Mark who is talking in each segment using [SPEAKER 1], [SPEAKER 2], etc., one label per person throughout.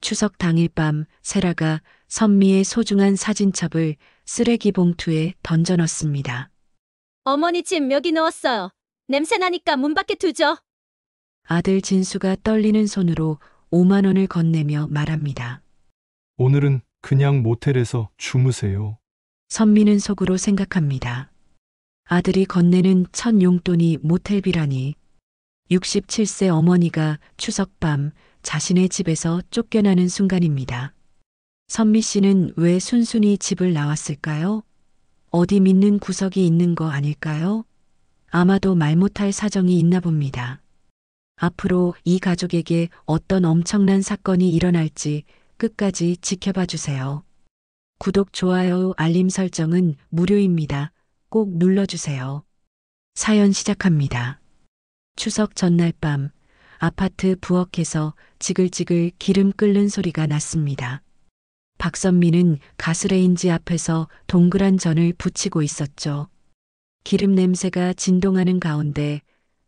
[SPEAKER 1] 추석 당일 밤 세라가 선미의 소중한 사진첩을 쓰레기 봉투에 던져 넣습니다.
[SPEAKER 2] 어머니 짐 여기 넣었어요. 냄새 나니까 문 밖에 두죠.
[SPEAKER 1] 아들 진수가 떨리는 손으로 5만 원을 건네며 말합니다.
[SPEAKER 3] 오늘은 그냥 모텔에서 주무세요.
[SPEAKER 1] 선미는 속으로 생각합니다. 아들이 건네는 첫 용돈이 모텔비라니. 67세 어머니가 추석밤 자신의 집에서 쫓겨나는 순간입니다. 선미 씨는 왜 순순히 집을 나왔을까요? 어디 믿는 구석이 있는 거 아닐까요? 아마도 말 못할 사정이 있나 봅니다. 앞으로 이 가족에게 어떤 엄청난 사건이 일어날지 끝까지 지켜봐 주세요. 구독, 좋아요, 알림 설정은 무료입니다. 꼭 눌러주세요. 사연 시작합니다. 추석 전날 밤 아파트 부엌에서 지글지글 기름 끓는 소리가 났습니다. 박선미는 가스레인지 앞에서 동그란 전을 부치고 있었죠. 기름 냄새가 진동하는 가운데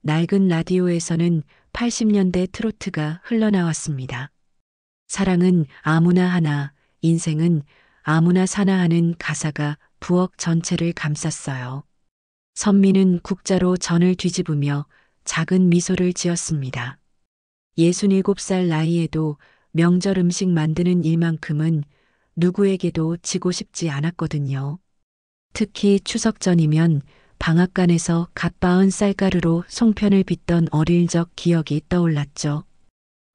[SPEAKER 1] 낡은 라디오에서는 80년대 트로트가 흘러나왔습니다. 사랑은 아무나 하나, 인생은 아무나 사나 하는 가사가 부엌 전체를 감쌌어요. 선미는 국자로 전을 뒤집으며 작은 미소를 지었습니다. 67살 나이에도 명절 음식 만드는 일만큼은 누구에게도 지고 싶지 않았거든요. 특히 추석 전이면 방앗간에서 갓 빻은 쌀가루로 송편을 빚던 어릴 적 기억이 떠올랐죠.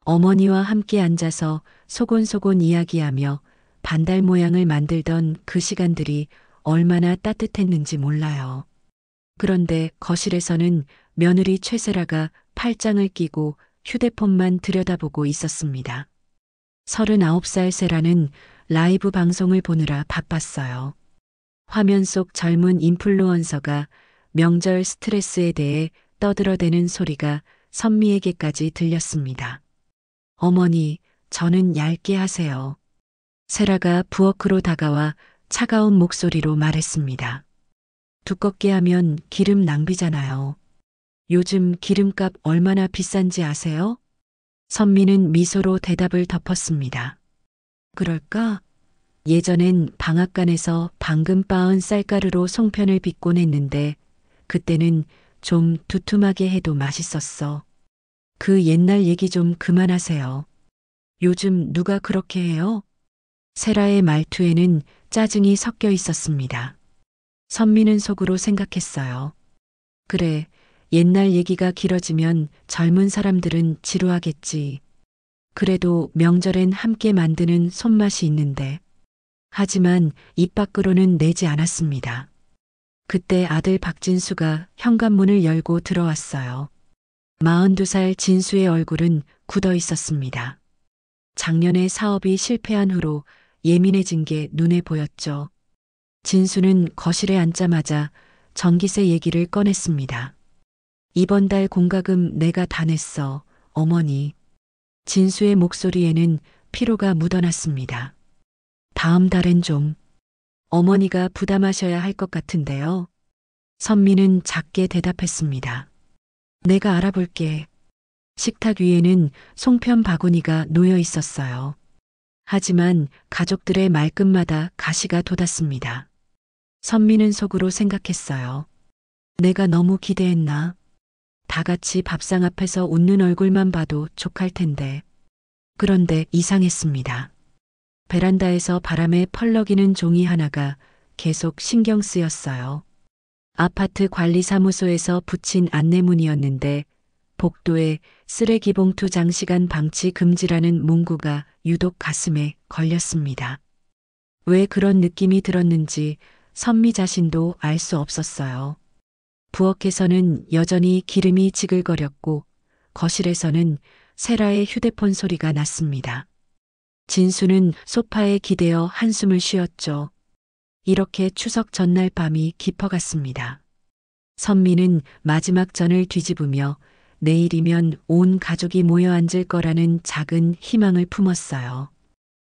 [SPEAKER 1] 어머니와 함께 앉아서 소곤소곤 이야기하며 반달 모양을 만들던 그 시간들이 얼마나 따뜻했는지 몰라요. 그런데 거실에서는 며느리 최세라가 팔짱을 끼고 휴대폰만 들여다보고 있었습니다. 39살 세라는 라이브 방송을 보느라 바빴어요. 화면 속 젊은 인플루언서가 명절 스트레스에 대해 떠들어대는 소리가 선미에게까지 들렸습니다. 어머니, 저는 얇게 하세요. 세라가 부엌으로 다가와 차가운 목소리로 말했습니다. 두껍게 하면 기름 낭비잖아요. 요즘 기름값 얼마나 비싼지 아세요? 선미는 미소로 대답을 덮었습니다. 그럴까? 예전엔 방앗간에서 방금 빻은 쌀가루로 송편을 빚곤 했는데 그때는 좀 두툼하게 해도 맛있었어. 그 옛날 얘기 좀 그만하세요. 요즘 누가 그렇게 해요? 세라의 말투에는 짜증이 섞여 있었습니다. 선미는 속으로 생각했어요. 그래, 옛날 얘기가 길어지면 젊은 사람들은 지루하겠지. 그래도 명절엔 함께 만드는 손맛이 있는데. 하지만 입 밖으로는 내지 않았습니다. 그때 아들 박진수가 현관문을 열고 들어왔어요. 42살 진수의 얼굴은 굳어 있었습니다. 작년에 사업이 실패한 후로 예민해진 게 눈에 보였죠. 진수는 거실에 앉자마자 전기세 얘기를 꺼냈습니다. 이번 달 공과금 내가 다 냈어, 어머니. 진수의 목소리에는 피로가 묻어났습니다. 다음 달엔 좀. 어머니가 부담하셔야 할 것 같은데요. 선미는 작게 대답했습니다. 내가 알아볼게. 식탁 위에는 송편 바구니가 놓여 있었어요. 하지만 가족들의 말끝마다 가시가 돋았습니다. 선미는 속으로 생각했어요. 내가 너무 기대했나? 다 같이 밥상 앞에서 웃는 얼굴만 봐도 족할 텐데. 그런데 이상했습니다. 베란다에서 바람에 펄럭이는 종이 하나가 계속 신경 쓰였어요. 아파트 관리사무소에서 붙인 안내문이었는데 복도에 쓰레기 봉투 장시간 방치 금지라는 문구가 유독 가슴에 걸렸습니다. 왜 그런 느낌이 들었는지 선미 자신도 알 수 없었어요. 부엌에서는 여전히 기름이 지글거렸고 거실에서는 세라의 휴대폰 소리가 났습니다. 진수는 소파에 기대어 한숨을 쉬었죠. 이렇게 추석 전날 밤이 깊어갔습니다. 선미는 마지막 전을 뒤집으며 내일이면 온 가족이 모여 앉을 거라는 작은 희망을 품었어요.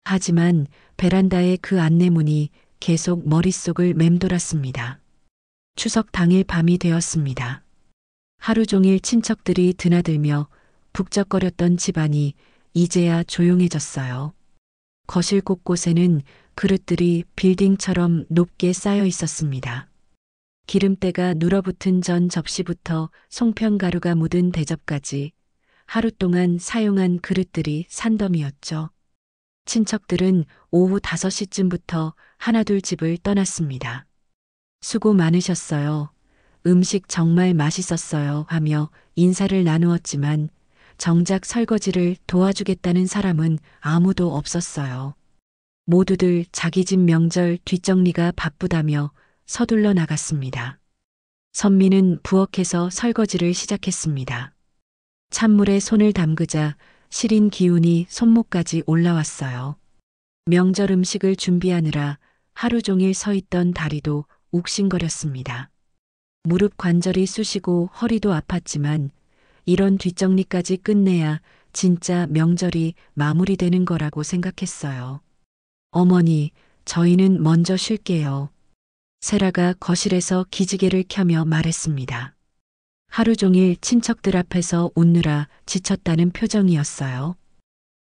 [SPEAKER 1] 하지만 베란다의 그 안내문이 계속 머릿속을 맴돌았습니다. 추석 당일 밤이 되었습니다. 하루 종일 친척들이 드나들며 북적거렸던 집안이 이제야 조용해졌어요. 거실 곳곳에는 그릇들이 빌딩처럼 높게 쌓여 있었습니다. 기름때가 눌어붙은 전 접시부터 송편가루가 묻은 대접까지 하루 동안 사용한 그릇들이 산더미였죠. 친척들은 오후 5시쯤부터 하나둘 집을 떠났습니다. 수고 많으셨어요. 음식 정말 맛있었어요 하며 인사를 나누었지만 정작 설거지를 도와주겠다는 사람은 아무도 없었어요. 모두들 자기 집 명절 뒷정리가 바쁘다며 서둘러 나갔습니다. 선미는 부엌에서 설거지를 시작했습니다. 찬물에 손을 담그자 시린 기운이 손목까지 올라왔어요. 명절 음식을 준비하느라 하루 종일 서 있던 다리도 욱신거렸습니다. 무릎 관절이 쑤시고 허리도 아팠지만 이런 뒷정리까지 끝내야 진짜 명절이 마무리되는 거라고 생각했어요. 어머니, 저희는 먼저 쉴게요. 세라가 거실에서 기지개를 켜며 말했습니다. 하루 종일 친척들 앞에서 웃느라 지쳤다는 표정이었어요.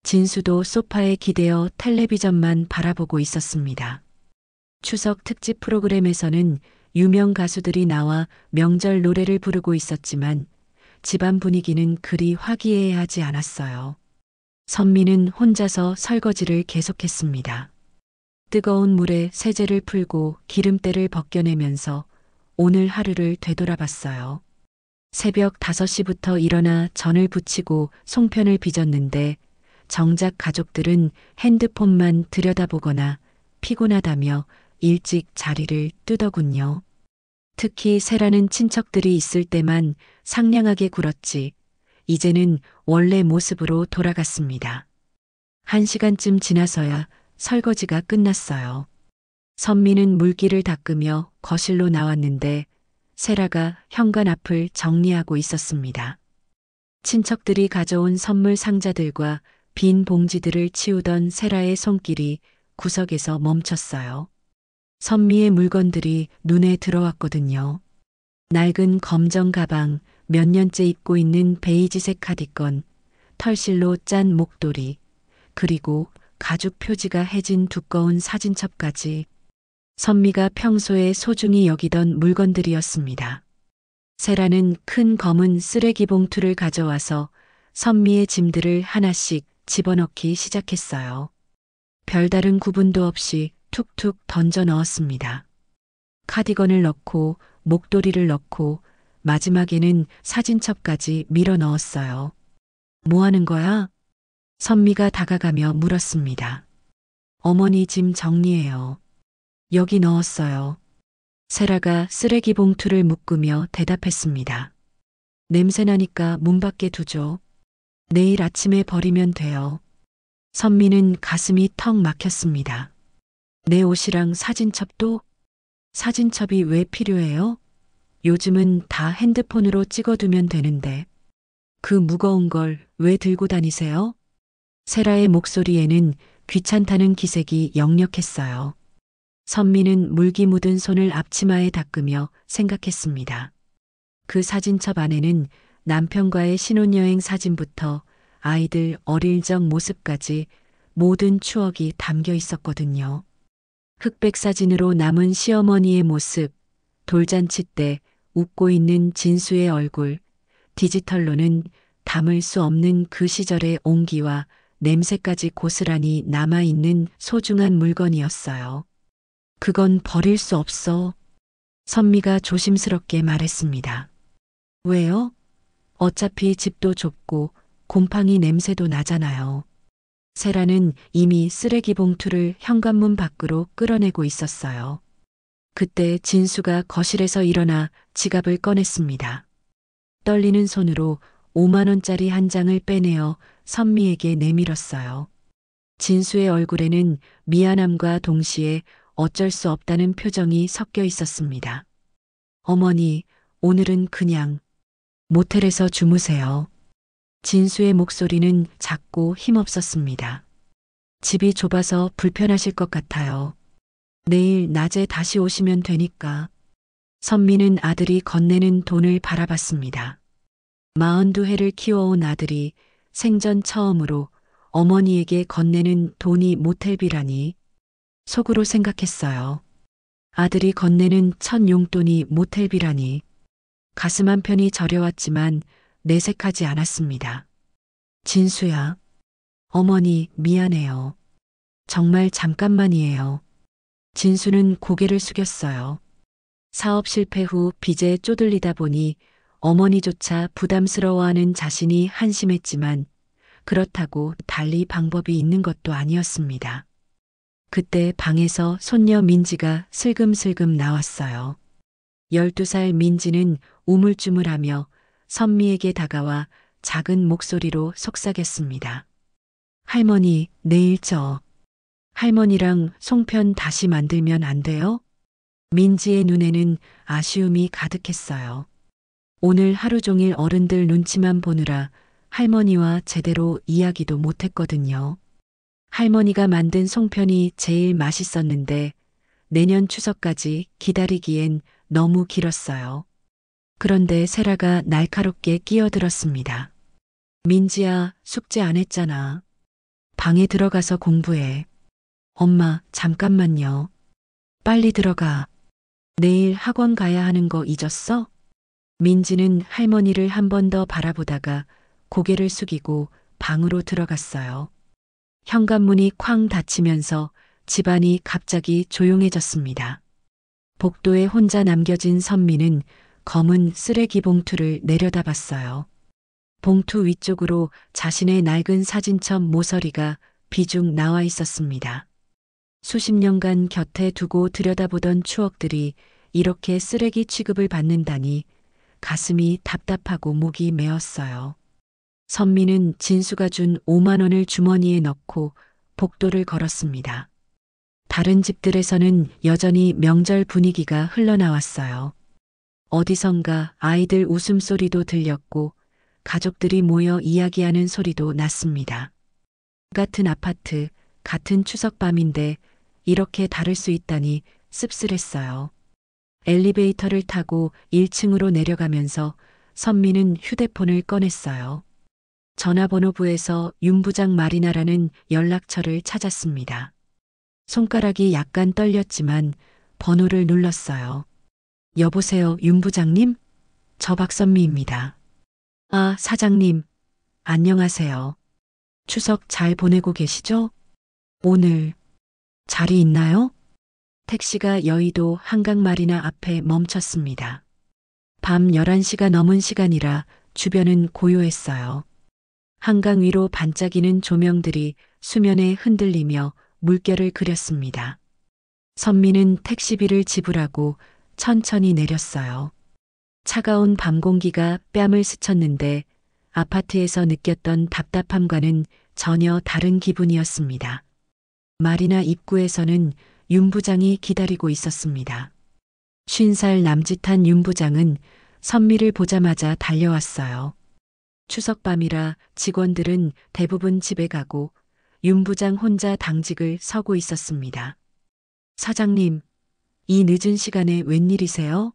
[SPEAKER 1] 진수도 소파에 기대어 텔레비전만 바라보고 있었습니다. 추석 특집 프로그램에서는 유명 가수들이 나와 명절 노래를 부르고 있었지만 집안 분위기는 그리 화기애애하지 않았어요. 선미는 혼자서 설거지를 계속했습니다. 뜨거운 물에 세제를 풀고 기름때를 벗겨내면서 오늘 하루를 되돌아봤어요. 새벽 5시부터 일어나 전을 부치고 송편을 빚었는데 정작 가족들은 핸드폰만 들여다보거나 피곤하다며 일찍 자리를 뜨더군요. 특히 세라는 친척들이 있을 때만 상냥하게 굴었지 이제는 원래 모습으로 돌아갔습니다. 1시간쯤 지나서야 설거지가 끝났어요. 선미는 물기를 닦으며 거실로 나왔는데 세라가 현관 앞을 정리하고 있었습니다. 친척들이 가져온 선물 상자들과 빈 봉지들을 치우던 세라의 손길이 구석에서 멈췄어요. 선미의 물건들이 눈에 들어왔거든요. 낡은 검정 가방, 몇 년째 입고 있는 베이지색 카디건, 털실로 짠 목도리, 그리고 가죽 표지가 해진 두꺼운 사진첩까지 선미가 평소에 소중히 여기던 물건들이었습니다. 세라는 큰 검은 쓰레기 봉투를 가져와서 선미의 짐들을 하나씩 집어넣기 시작했어요. 별다른 구분도 없이 툭툭 던져 넣었습니다. 카디건을 넣고 목도리를 넣고 마지막에는 사진첩까지 밀어 넣었어요. 뭐 하는 거야? 선미가 다가가며 물었습니다. 어머니 짐 정리해요. 여기 넣었어요. 세라가 쓰레기 봉투를 묶으며 대답했습니다. 냄새나니까 문 밖에 두죠. 내일 아침에 버리면 돼요. 선미는 가슴이 턱 막혔습니다. 내 옷이랑 사진첩도? 사진첩이 왜 필요해요? 요즘은 다 핸드폰으로 찍어두면 되는데. 그 무거운 걸 왜 들고 다니세요? 세라의 목소리에는 귀찮다는 기색이 역력했어요. 선미는 물기 묻은 손을 앞치마에 닦으며 생각했습니다. 그 사진첩 안에는 남편과의 신혼여행 사진부터 아이들 어릴 적 모습까지 모든 추억이 담겨 있었거든요. 흑백 사진으로 남은 시어머니의 모습, 돌잔치 때 웃고 있는 진수의 얼굴, 디지털로는 담을 수 없는 그 시절의 온기와 냄새까지 고스란히 남아있는 소중한 물건이었어요. 그건 버릴 수 없어. 선미가 조심스럽게 말했습니다. 왜요? 어차피 집도 좁고 곰팡이 냄새도 나잖아요. 세라는 이미 쓰레기 봉투를 현관문 밖으로 끌어내고 있었어요. 그때 진수가 거실에서 일어나 지갑을 꺼냈습니다. 떨리는 손으로 5만 원짜리 한 장을 빼내어 선미에게 내밀었어요. 진수의 얼굴에는 미안함과 동시에 어쩔 수 없다는 표정이 섞여 있었습니다. 어머니, 오늘은 그냥 모텔에서 주무세요. 진수의 목소리는 작고 힘없었습니다. 집이 좁아서 불편하실 것 같아요. 내일 낮에 다시 오시면 되니까. 선미는 아들이 건네는 돈을 바라봤습니다. 42해를 키워온 아들이 생전 처음으로 어머니에게 건네는 돈이 모텔비라니 속으로 생각했어요. 아들이 건네는 첫 용돈이 모텔비라니 가슴 한편이 저려왔지만 내색하지 않았습니다. 진수야, 어머니 미안해요. 정말 잠깐만이에요. 진수는 고개를 숙였어요. 사업 실패 후 빚에 쪼들리다 보니 어머니조차 부담스러워하는 자신이 한심했지만 그렇다고 달리 방법이 있는 것도 아니었습니다. 그때 방에서 손녀 민지가 슬금슬금 나왔어요. 12살 민지는 우물쭈물하며 선미에게 다가와 작은 목소리로 속삭였습니다. 할머니, 내일 저 할머니랑 송편 다시 만들면 안 돼요? 민지의 눈에는 아쉬움이 가득했어요. 오늘 하루 종일 어른들 눈치만 보느라 할머니와 제대로 이야기도 못했거든요. 할머니가 만든 송편이 제일 맛있었는데 내년 추석까지 기다리기엔 너무 길었어요. 그런데 세라가 날카롭게 끼어들었습니다. 민지야, 숙제 안 했잖아. 방에 들어가서 공부해. 엄마, 잠깐만요. 빨리 들어가. 내일 학원 가야 하는 거 잊었어? 민지는 할머니를 한 번 더 바라보다가 고개를 숙이고 방으로 들어갔어요. 현관문이 쾅 닫히면서 집안이 갑자기 조용해졌습니다. 복도에 혼자 남겨진 선미는 검은 쓰레기 봉투를 내려다봤어요. 봉투 위쪽으로 자신의 낡은 사진첩 모서리가 비중 나와 있었습니다. 수십 년간 곁에 두고 들여다보던 추억들이 이렇게 쓰레기 취급을 받는다니 가슴이 답답하고 목이 메었어요. 선미는 진수가 준 5만 원을 주머니에 넣고 복도를 걸었습니다. 다른 집들에서는 여전히 명절 분위기가 흘러나왔어요. 어디선가 아이들 웃음소리도 들렸고 가족들이 모여 이야기하는 소리도 났습니다. 같은 아파트, 같은 추석밤인데 이렇게 다를 수 있다니 씁쓸했어요. 엘리베이터를 타고 1층으로 내려가면서 선미는 휴대폰을 꺼냈어요. 전화번호부에서 윤부장 마리나라는 연락처를 찾았습니다. 손가락이 약간 떨렸지만 번호를 눌렀어요. 여보세요, 윤부장님? 저 박선미입니다. 아, 사장님. 안녕하세요. 추석 잘 보내고 계시죠? 오늘 자리 있나요? 택시가 여의도 한강마리나 앞에 멈췄습니다. 밤 11시가 넘은 시간이라 주변은 고요했어요. 한강 위로 반짝이는 조명들이 수면에 흔들리며 물결을 그렸습니다. 선미는 택시비를 지불하고 천천히 내렸어요. 차가운 밤 공기가 뺨을 스쳤는데 아파트에서 느꼈던 답답함과는 전혀 다른 기분이었습니다. 마리나 입구에서는 윤 부장이 기다리고 있었습니다. 50살 남짓한 윤 부장은 선미를 보자마자 달려왔어요. 추석밤이라 직원들은 대부분 집에 가고 윤 부장 혼자 당직을 서고 있었습니다. 사장님, 이 늦은 시간에 웬일이세요?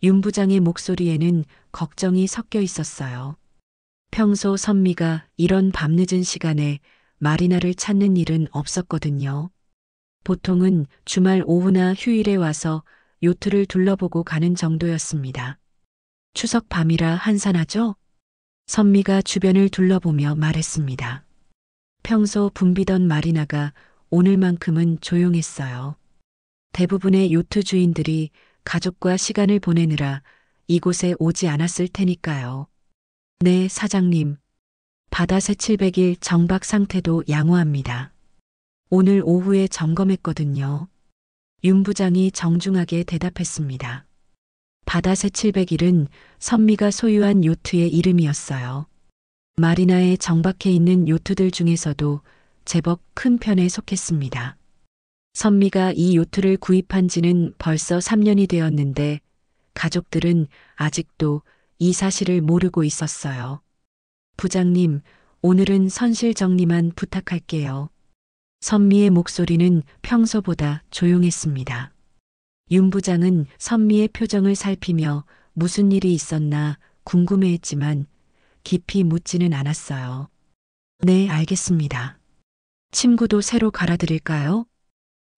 [SPEAKER 1] 윤 부장의 목소리에는 걱정이 섞여 있었어요. 평소 선미가 이런 밤늦은 시간에 마리나를 찾는 일은 없었거든요. 보통은 주말 오후나 휴일에 와서 요트를 둘러보고 가는 정도였습니다. 추석 밤이라 한산하죠? 선미가 주변을 둘러보며 말했습니다. 평소 붐비던 마리나가 오늘만큼은 조용했어요. 대부분의 요트 주인들이 가족과 시간을 보내느라 이곳에 오지 않았을 테니까요. 네, 사장님. 바다새 700일 정박 상태도 양호합니다. 오늘 오후에 점검했거든요. 윤 부장이 정중하게 대답했습니다. 바다새 700일은 선미가 소유한 요트의 이름이었어요. 마리나에 정박해 있는 요트들 중에서도 제법 큰 편에 속했습니다. 선미가 이 요트를 구입한 지는 벌써 3년이 되었는데 가족들은 아직도 이 사실을 모르고 있었어요. 부장님, 오늘은 선실 정리만 부탁할게요. 선미의 목소리는 평소보다 조용했습니다. 윤 부장은 선미의 표정을 살피며 무슨 일이 있었나 궁금해했지만 깊이 묻지는 않았어요. 네, 알겠습니다. 침구도 새로 갈아드릴까요?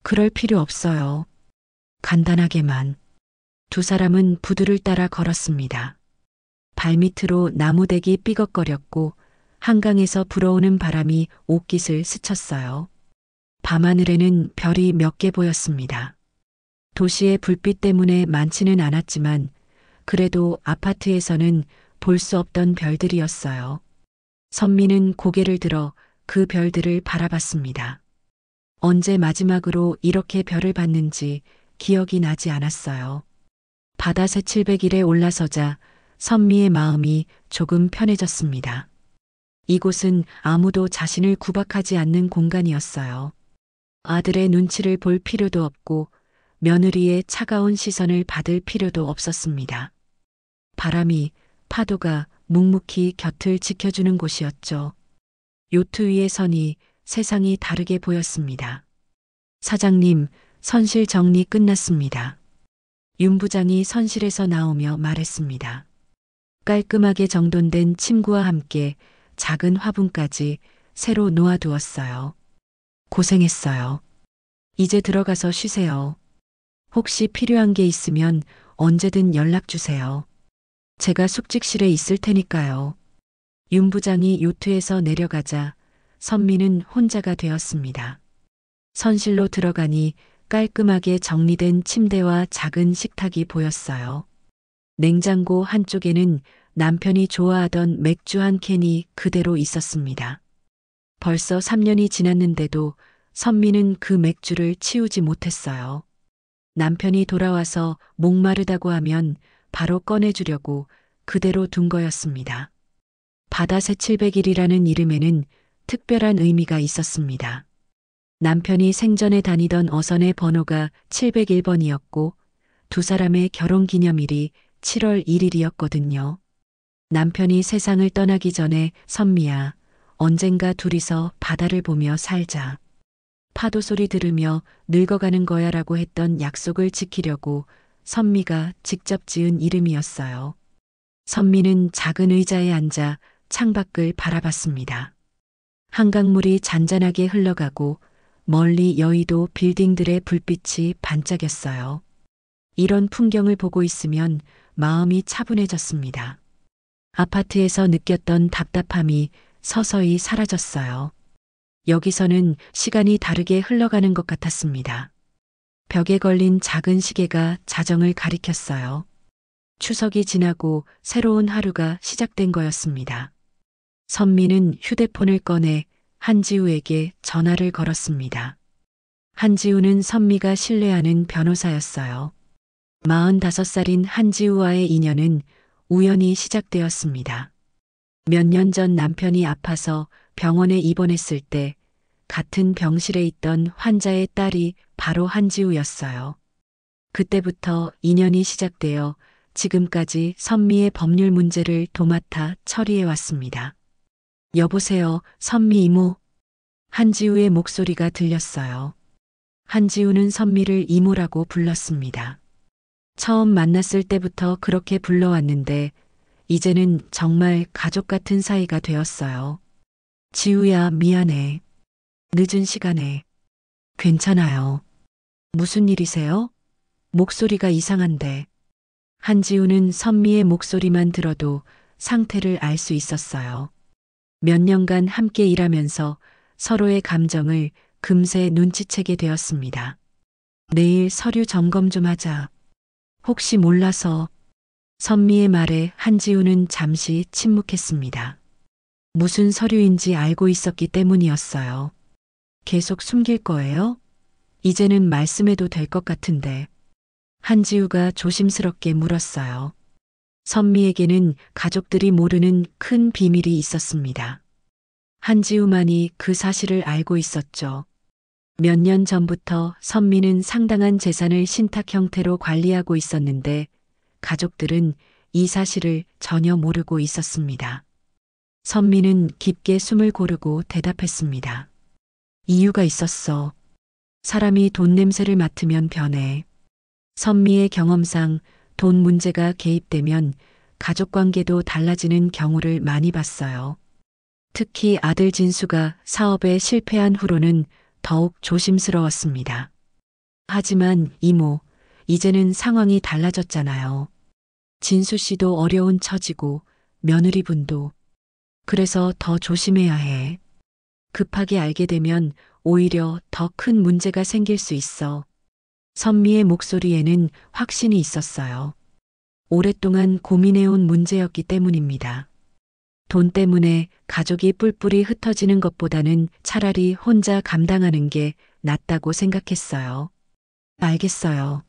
[SPEAKER 1] 그럴 필요 없어요. 간단하게만. 두 사람은 부두를 따라 걸었습니다. 발밑으로 나무대기 삐걱거렸고 한강에서 불어오는 바람이 옷깃을 스쳤어요. 밤하늘에는 별이 몇 개 보였습니다. 도시의 불빛 때문에 많지는 않았지만 그래도 아파트에서는 볼 수 없던 별들이었어요. 선미는 고개를 들어 그 별들을 바라봤습니다. 언제 마지막으로 이렇게 별을 봤는지 기억이 나지 않았어요. 바다새 700일에 올라서자 선미의 마음이 조금 편해졌습니다. 이곳은 아무도 자신을 구박하지 않는 공간이었어요. 아들의 눈치를 볼 필요도 없고 며느리의 차가운 시선을 받을 필요도 없었습니다. 바람이, 파도가 묵묵히 곁을 지켜주는 곳이었죠. 요트 위의 선이 세상이 다르게 보였습니다. 사장님, 선실 정리 끝났습니다. 윤 부장이 선실에서 나오며 말했습니다. 깔끔하게 정돈된 침구와 함께 작은 화분까지 새로 놓아두었어요. 고생했어요. 이제 들어가서 쉬세요. 혹시 필요한 게 있으면 언제든 연락 주세요. 제가 숙직실에 있을 테니까요. 윤 부장이 요트에서 내려가자 선미는 혼자가 되었습니다. 선실로 들어가니 깔끔하게 정리된 침대와 작은 식탁이 보였어요. 냉장고 한쪽에는 남편이 좋아하던 맥주 한 캔이 그대로 있었습니다. 벌써 3년이 지났는데도 선미는 그 맥주를 치우지 못했어요. 남편이 돌아와서 목마르다고 하면 바로 꺼내주려고 그대로 둔 거였습니다. 바다새 700일이라는 이름에는 특별한 의미가 있었습니다. 남편이 생전에 다니던 어선의 번호가 701번이었고 두 사람의 결혼 기념일이 7월 1일이었거든요. 남편이 세상을 떠나기 전에 선미야, 언젠가 둘이서 바다를 보며 살자. 파도 소리 들으며 늙어가는 거야라고 했던 약속을 지키려고 선미가 직접 지은 이름이었어요. 선미는 작은 의자에 앉아 창밖을 바라봤습니다. 한강물이 잔잔하게 흘러가고 멀리 여의도 빌딩들의 불빛이 반짝였어요. 이런 풍경을 보고 있으면 마음이 차분해졌습니다. 아파트에서 느꼈던 답답함이 서서히 사라졌어요. 여기서는 시간이 다르게 흘러가는 것 같았습니다. 벽에 걸린 작은 시계가 자정을 가리켰어요. 추석이 지나고 새로운 하루가 시작된 거였습니다. 선미는 휴대폰을 꺼내 한지우에게 전화를 걸었습니다. 한지우는 선미가 신뢰하는 변호사였어요. 45살인 한지우와의 인연은 우연히 시작되었습니다. 몇 년 전 남편이 아파서 병원에 입원했을 때 같은 병실에 있던 환자의 딸이 바로 한지우였어요. 그때부터 인연이 시작되어 지금까지 선미의 법률 문제를 도맡아 처리해 왔습니다. 여보세요, 선미 이모. 한지우의 목소리가 들렸어요. 한지우는 선미를 이모라고 불렀습니다. 처음 만났을 때부터 그렇게 불러왔는데 이제는 정말 가족 같은 사이가 되었어요. 지우야, 미안해. 늦은 시간에. 괜찮아요. 무슨 일이세요? 목소리가 이상한데. 한지우는 선미의 목소리만 들어도 상태를 알 수 있었어요. 몇 년간 함께 일하면서 서로의 감정을 금세 눈치채게 되었습니다. 내일 서류 점검 좀 하자. 혹시 몰라서. 선미의 말에 한지우는 잠시 침묵했습니다. 무슨 서류인지 알고 있었기 때문이었어요. 계속 숨길 거예요? 이제는 말씀해도 될 것 같은데. 한지우가 조심스럽게 물었어요. 선미에게는 가족들이 모르는 큰 비밀이 있었습니다. 한지우만이 그 사실을 알고 있었죠. 몇 년 전부터 선미는 상당한 재산을 신탁 형태로 관리하고 있었는데 가족들은 이 사실을 전혀 모르고 있었습니다. 선미는 깊게 숨을 고르고 대답했습니다. 이유가 있었어. 사람이 돈 냄새를 맡으면 변해. 선미의 경험상 돈 문제가 개입되면 가족 관계도 달라지는 경우를 많이 봤어요. 특히 아들 진수가 사업에 실패한 후로는 더욱 조심스러웠습니다. 하지만 이모, 이제는 상황이 달라졌잖아요. 진수 씨도 어려운 처지고 며느리분도. 그래서 더 조심해야 해. 급하게 알게 되면 오히려 더 큰 문제가 생길 수 있어. 선미의 목소리에는 확신이 있었어요. 오랫동안 고민해온 문제였기 때문입니다. 돈 때문에 가족이 뿔뿔이 흩어지는 것보다는 차라리 혼자 감당하는 게 낫다고 생각했어요. 알겠어요.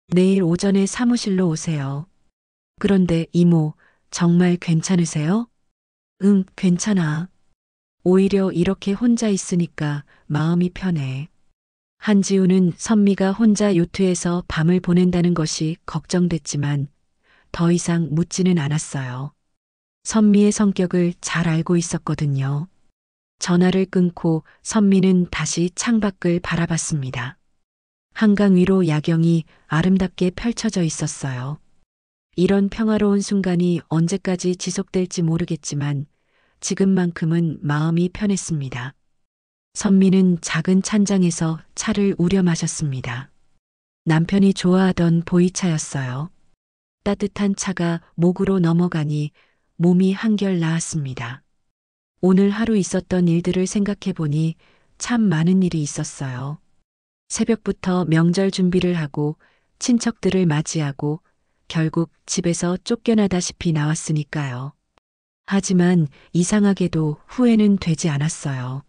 [SPEAKER 1] 내일 오전에 사무실로 오세요. 그런데 이모, 정말 괜찮으세요? 응, 괜찮아. 오히려 이렇게 혼자 있으니까 마음이 편해. 한지우는 선미가 혼자 요트에서 밤을 보낸다는 것이 걱정됐지만 더 이상 묻지는 않았어요. 선미의 성격을 잘 알고 있었거든요. 전화를 끊고 선미는 다시 창밖을 바라봤습니다. 한강 위로 야경이 아름답게 펼쳐져 있었어요. 이런 평화로운 순간이 언제까지 지속될지 모르겠지만 지금만큼은 마음이 편했습니다. 선미는 작은 찬장에서 차를 우려 마셨습니다. 남편이 좋아하던 보이차였어요. 따뜻한 차가 목으로 넘어가니 몸이 한결 나았습니다. 오늘 하루 있었던 일들을 생각해 보니 참 많은 일이 있었어요. 새벽부터 명절 준비를 하고 친척들을 맞이하고 결국 집에서 쫓겨나다시피 나왔으니까요. 하지만 이상하게도 후회는 되지 않았어요.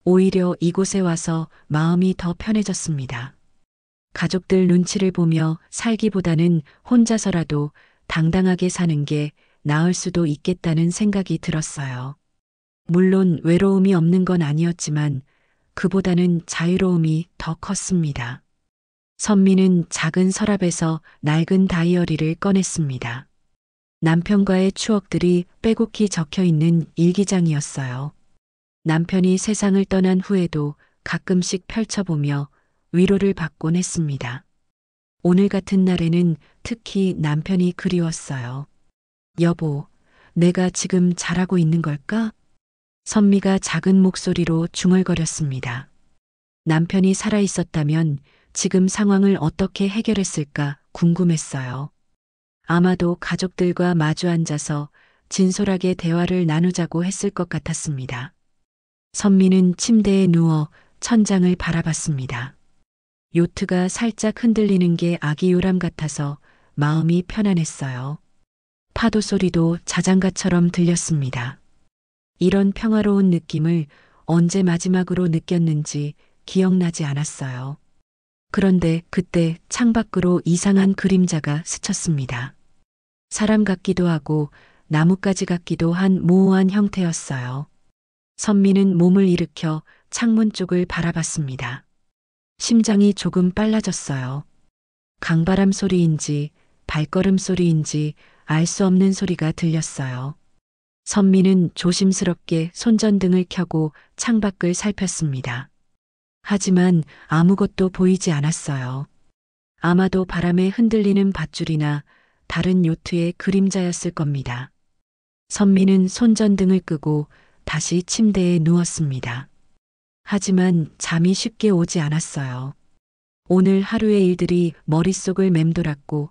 [SPEAKER 1] 오히려 이곳에 와서 마음이 더 편해졌습니다. 가족들 눈치를 보며 살기보다는 혼자서라도 당당하게 사는 게 나을 수도 있겠다는 생각이 들었어요. 물론 외로움이 없는 건 아니었지만 그보다는 자유로움이 더 컸습니다. 선미는 작은 서랍에서 낡은 다이어리를 꺼냈습니다. 남편과의 추억들이 빼곡히 적혀 있는 일기장이었어요. 남편이 세상을 떠난 후에도 가끔씩 펼쳐보며 위로를 받곤 했습니다. 오늘 같은 날에는 특히 남편이 그리웠어요. 여보, 내가 지금 잘하고 있는 걸까? 선미가 작은 목소리로 중얼거렸습니다. 남편이 살아있었다면 지금 상황을 어떻게 해결했을까 궁금했어요. 아마도 가족들과 마주 앉아서 진솔하게 대화를 나누자고 했을 것 같았습니다. 선미는 침대에 누워 천장을 바라봤습니다. 요트가 살짝 흔들리는 게 아기 요람 같아서 마음이 편안했어요. 파도 소리도 자장가처럼 들렸습니다. 이런 평화로운 느낌을 언제 마지막으로 느꼈는지 기억나지 않았어요. 그런데 그때 창밖으로 이상한 그림자가 스쳤습니다. 사람 같기도 하고 나뭇가지 같기도 한 모호한 형태였어요. 선미는 몸을 일으켜 창문 쪽을 바라봤습니다. 심장이 조금 빨라졌어요. 강바람 소리인지 발걸음 소리인지 알 수 없는 소리가 들렸어요. 선미는 조심스럽게 손전등을 켜고 창밖을 살폈습니다. 하지만 아무것도 보이지 않았어요. 아마도 바람에 흔들리는 밧줄이나 다른 요트의 그림자였을 겁니다. 선미는 손전등을 끄고 다시 침대에 누웠습니다. 하지만 잠이 쉽게 오지 않았어요. 오늘 하루의 일들이 머릿속을 맴돌았고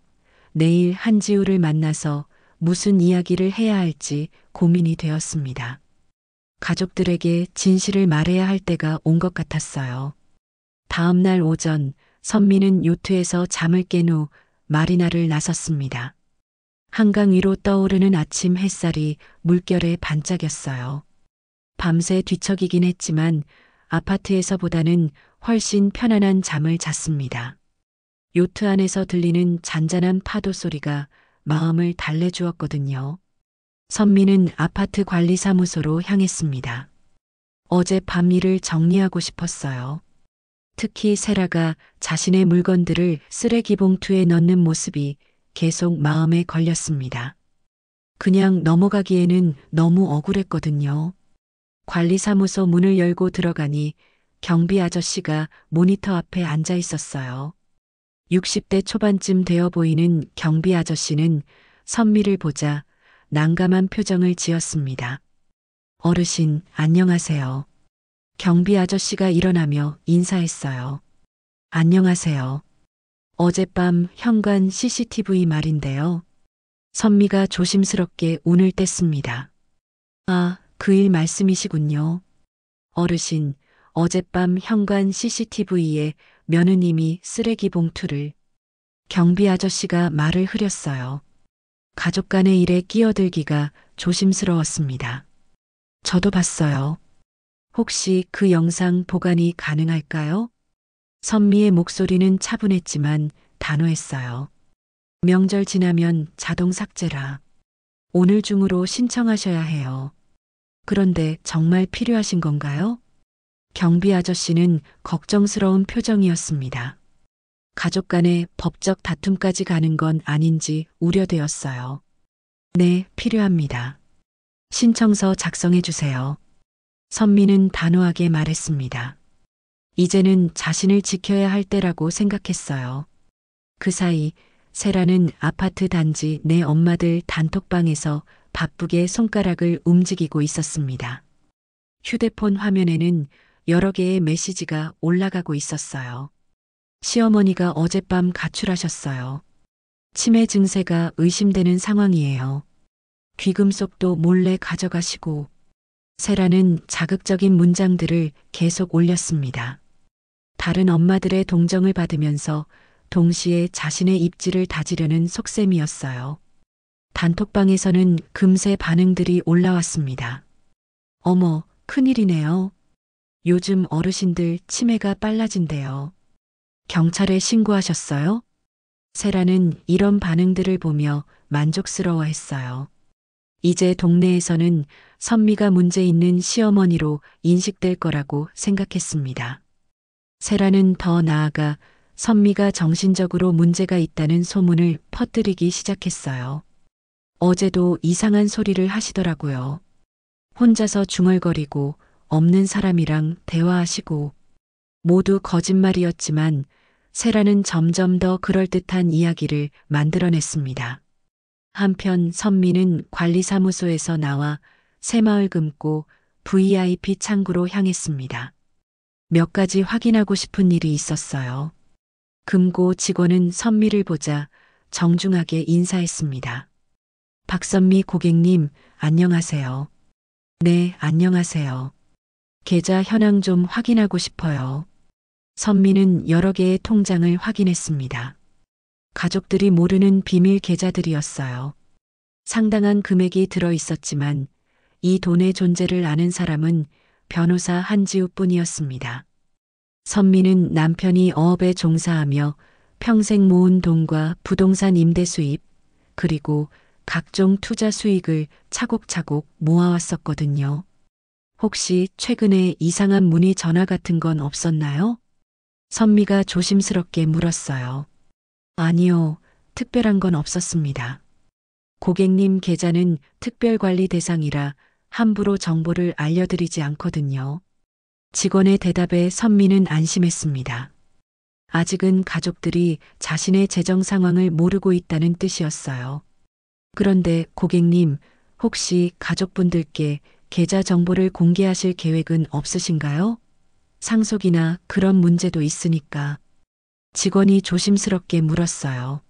[SPEAKER 1] 내일 한지우를 만나서 무슨 이야기를 해야 할지 고민이 되었습니다. 가족들에게 진실을 말해야 할 때가 온 것 같았어요. 다음 날 오전 선미는 요트에서 잠을 깬 후 마리나를 나섰습니다. 한강 위로 떠오르는 아침 햇살이 물결에 반짝였어요. 밤새 뒤척이긴 했지만 아파트에서보다는 훨씬 편안한 잠을 잤습니다. 요트 안에서 들리는 잔잔한 파도 소리가 마음을 달래주었거든요. 선미는 아파트 관리사무소로 향했습니다. 어젯밤 일을 정리하고 싶었어요. 특히 세라가 자신의 물건들을 쓰레기 봉투에 넣는 모습이 계속 마음에 걸렸습니다. 그냥 넘어가기에는 너무 억울했거든요. 관리사무소 문을 열고 들어가니 경비 아저씨가 모니터 앞에 앉아 있었어요. 60대 초반쯤 되어 보이는 경비 아저씨는 선미를 보자 난감한 표정을 지었습니다. 어르신, 안녕하세요. 경비 아저씨가 일어나며 인사했어요. 안녕하세요. 어젯밤 현관 CCTV 말인데요. 선미가 조심스럽게 운을 뗐습니다. 아, 그 일 말씀이시군요. 어르신, 어젯밤 현관 CCTV에 며느님이 쓰레기 봉투를 경비 아저씨가 말을 흐렸어요. 가족 간의 일에 끼어들기가 조심스러웠습니다. 저도 봤어요. 혹시 그 영상 보관이 가능할까요? 선미의 목소리는 차분했지만 단호했어요. 명절 지나면 자동 삭제라. 오늘 중으로 신청하셔야 해요. 그런데 정말 필요하신 건가요? 경비 아저씨는 걱정스러운 표정이었습니다. 가족 간의 법적 다툼까지 가는 건 아닌지 우려되었어요. 네, 필요합니다. 신청서 작성해 주세요. 선미는 단호하게 말했습니다. 이제는 자신을 지켜야 할 때라고 생각했어요. 그 사이 세라는 아파트 단지 내 엄마들 단톡방에서 바쁘게 손가락을 움직이고 있었습니다. 휴대폰 화면에는 여러 개의 메시지가 올라가고 있었어요. 시어머니가 어젯밤 가출하셨어요. 치매 증세가 의심되는 상황이에요. 귀금속도 몰래 가져가시고. 세라는 자극적인 문장들을 계속 올렸습니다. 다른 엄마들의 동정을 받으면서 동시에 자신의 입지를 다지려는 속셈이었어요. 단톡방에서는 금세 반응들이 올라왔습니다. 어머, 큰일이네요. 요즘 어르신들 치매가 빨라진대요. 경찰에 신고하셨어요? 세라는 이런 반응들을 보며 만족스러워했어요. 이제 동네에서는 선미가 문제 있는 시어머니로 인식될 거라고 생각했습니다. 세라는 더 나아가 선미가 정신적으로 문제가 있다는 소문을 퍼뜨리기 시작했어요. 어제도 이상한 소리를 하시더라고요. 혼자서 중얼거리고 없는 사람이랑 대화하시고. 모두 거짓말이었지만 세라는 점점 더 그럴듯한 이야기를 만들어냈습니다. 한편 선미는 관리사무소에서 나와 새마을 금고 VIP 창구로 향했습니다. 몇 가지 확인하고 싶은 일이 있었어요. 금고 직원은 선미를 보자 정중하게 인사했습니다. 박선미 고객님, 안녕하세요. 네, 안녕하세요. 계좌 현황 좀 확인하고 싶어요. 선미는 여러 개의 통장을 확인했습니다. 가족들이 모르는 비밀 계좌들이었어요. 상당한 금액이 들어 있었지만 이 돈의 존재를 아는 사람은 변호사 한지우뿐이었습니다. 선미는 남편이 어업에 종사하며 평생 모은 돈과 부동산 임대 수입, 그리고 각종 투자 수익을 차곡차곡 모아왔었거든요. 혹시 최근에 이상한 문의 전화 같은 건 없었나요? 선미가 조심스럽게 물었어요. 아니요, 특별한 건 없었습니다. 고객님 계좌는 특별관리 대상이라 함부로 정보를 알려드리지 않거든요. 직원의 대답에 선미는 안심했습니다. 아직은 가족들이 자신의 재정 상황을 모르고 있다는 뜻이었어요. 그런데 고객님, 혹시 가족분들께 계좌 정보를 공개하실 계획은 없으신가요? 상속이나 그런 문제도 있으니까. 직원이 조심스럽게 물었어요.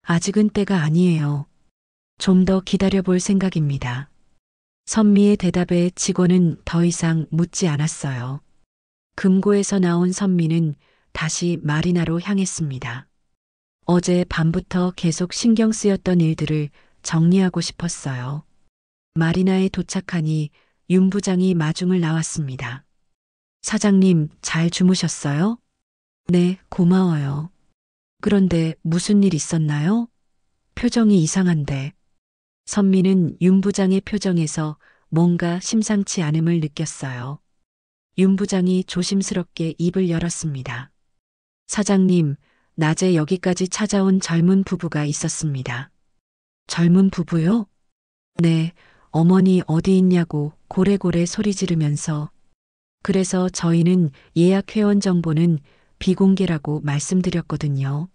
[SPEAKER 1] 아직은 때가 아니에요. 좀 더 기다려볼 생각입니다. 선미의 대답에 직원은 더 이상 묻지 않았어요. 금고에서 나온 선미는 다시 마리나로 향했습니다. 어제 밤부터 계속 신경 쓰였던 일들을 정리하고 싶었어요. 마리나에 도착하니 윤 부장이 마중을 나왔습니다. 사장님, 잘 주무셨어요? 네, 고마워요. 그런데 무슨 일 있었나요? 표정이 이상한데. 선미는 윤 부장의 표정에서 뭔가 심상치 않음을 느꼈어요. 윤 부장이 조심스럽게 입을 열었습니다. 사장님, 낮에 여기까지 찾아온 젊은 부부가 있었습니다. 젊은 부부요? 네, 어머니 어디 있냐고 고래고래 소리 지르면서. 그래서 저희는 예약 회원 정보는 비공개라고 말씀드렸거든요.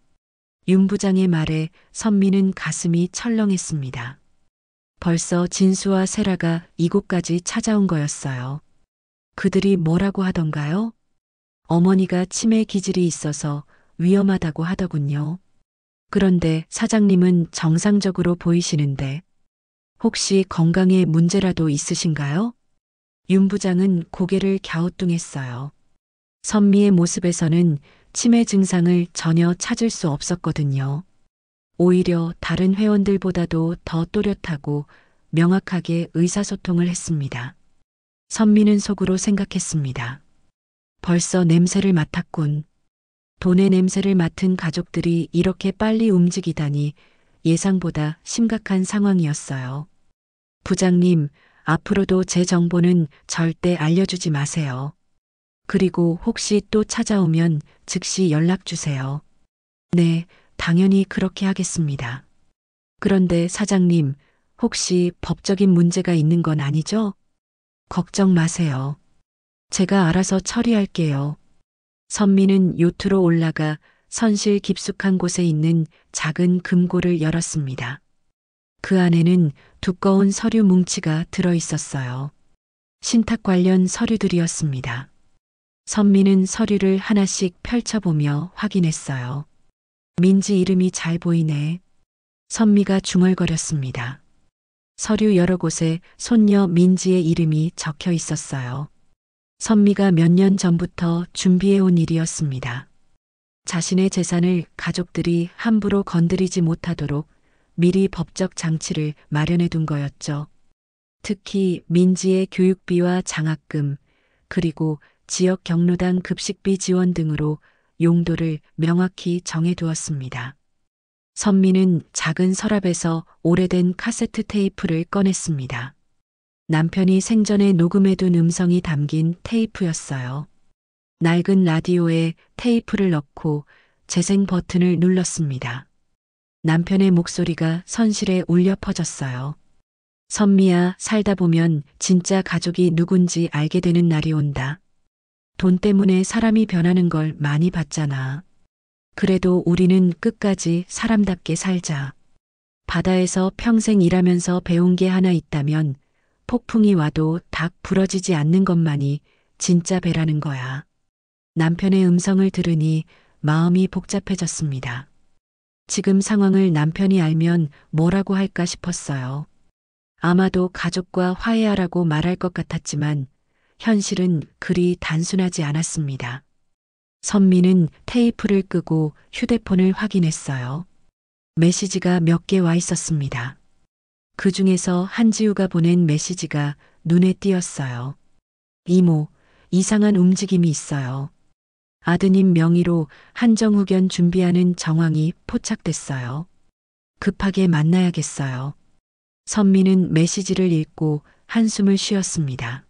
[SPEAKER 1] 윤 부장의 말에 선미는 가슴이 철렁했습니다. 벌써 진수와 세라가 이곳까지 찾아온 거였어요. 그들이 뭐라고 하던가요? 어머니가 치매 기질이 있어서 위험하다고 하더군요. 그런데 사장님은 정상적으로 보이시는데 혹시 건강에 문제라도 있으신가요? 윤 부장은 고개를 갸우뚱했어요. 선미의 모습에서는 치매 증상을 전혀 찾을 수 없었거든요. 오히려 다른 회원들보다도 더 또렷하고 명확하게 의사소통을 했습니다. 선미는 속으로 생각했습니다. 벌써 냄새를 맡았군. 돈의 냄새를 맡은 가족들이 이렇게 빨리 움직이다니 예상보다 심각한 상황이었어요. 부장님, 앞으로도 제 정보는 절대 알려주지 마세요. 그리고 혹시 또 찾아오면 즉시 연락 주세요. 네, 당연히 그렇게 하겠습니다. 그런데 사장님, 혹시 법적인 문제가 있는 건 아니죠? 걱정 마세요. 제가 알아서 처리할게요. 선미는 요트로 올라가 선실 깊숙한 곳에 있는 작은 금고를 열었습니다. 그 안에는 두꺼운 서류 뭉치가 들어 있었어요. 신탁 관련 서류들이었습니다. 선미는 서류를 하나씩 펼쳐보며 확인했어요. 민지 이름이 잘 보이네. 선미가 중얼거렸습니다. 서류 여러 곳에 손녀 민지의 이름이 적혀 있었어요. 선미가 몇 년 전부터 준비해온 일이었습니다. 자신의 재산을 가족들이 함부로 건드리지 못하도록 미리 법적 장치를 마련해 둔 거였죠. 특히 민지의 교육비와 장학금, 그리고 지역 경로당 급식비 지원 등으로 용도를 명확히 정해 두었습니다. 선미는 작은 서랍에서 오래된 카세트 테이프를 꺼냈습니다. 남편이 생전에 녹음해둔 음성이 담긴 테이프였어요. 낡은 라디오에 테이프를 넣고 재생 버튼을 눌렀습니다. 남편의 목소리가 선실에 울려 퍼졌어요. 선미야, 살다 보면 진짜 가족이 누군지 알게 되는 날이 온다. 돈 때문에 사람이 변하는 걸 많이 봤잖아. 그래도 우리는 끝까지 사람답게 살자. 바다에서 평생 일하면서 배운 게 하나 있다면 폭풍이 와도 닭 부러지지 않는 것만이 진짜 배라는 거야. 남편의 음성을 들으니 마음이 복잡해졌습니다. 지금 상황을 남편이 알면 뭐라고 할까 싶었어요. 아마도 가족과 화해하라고 말할 것 같았지만 현실은 그리 단순하지 않았습니다. 선미는 테이프를 끄고 휴대폰을 확인했어요. 메시지가 몇 개 와 있었습니다. 그 중에서 한지우가 보낸 메시지가 눈에 띄었어요. 이모, 이상한 움직임이 있어요. 아드님 명의로 한정후견 준비하는 정황이 포착됐어요. 급하게 만나야겠어요. 선미는 메시지를 읽고 한숨을 쉬었습니다.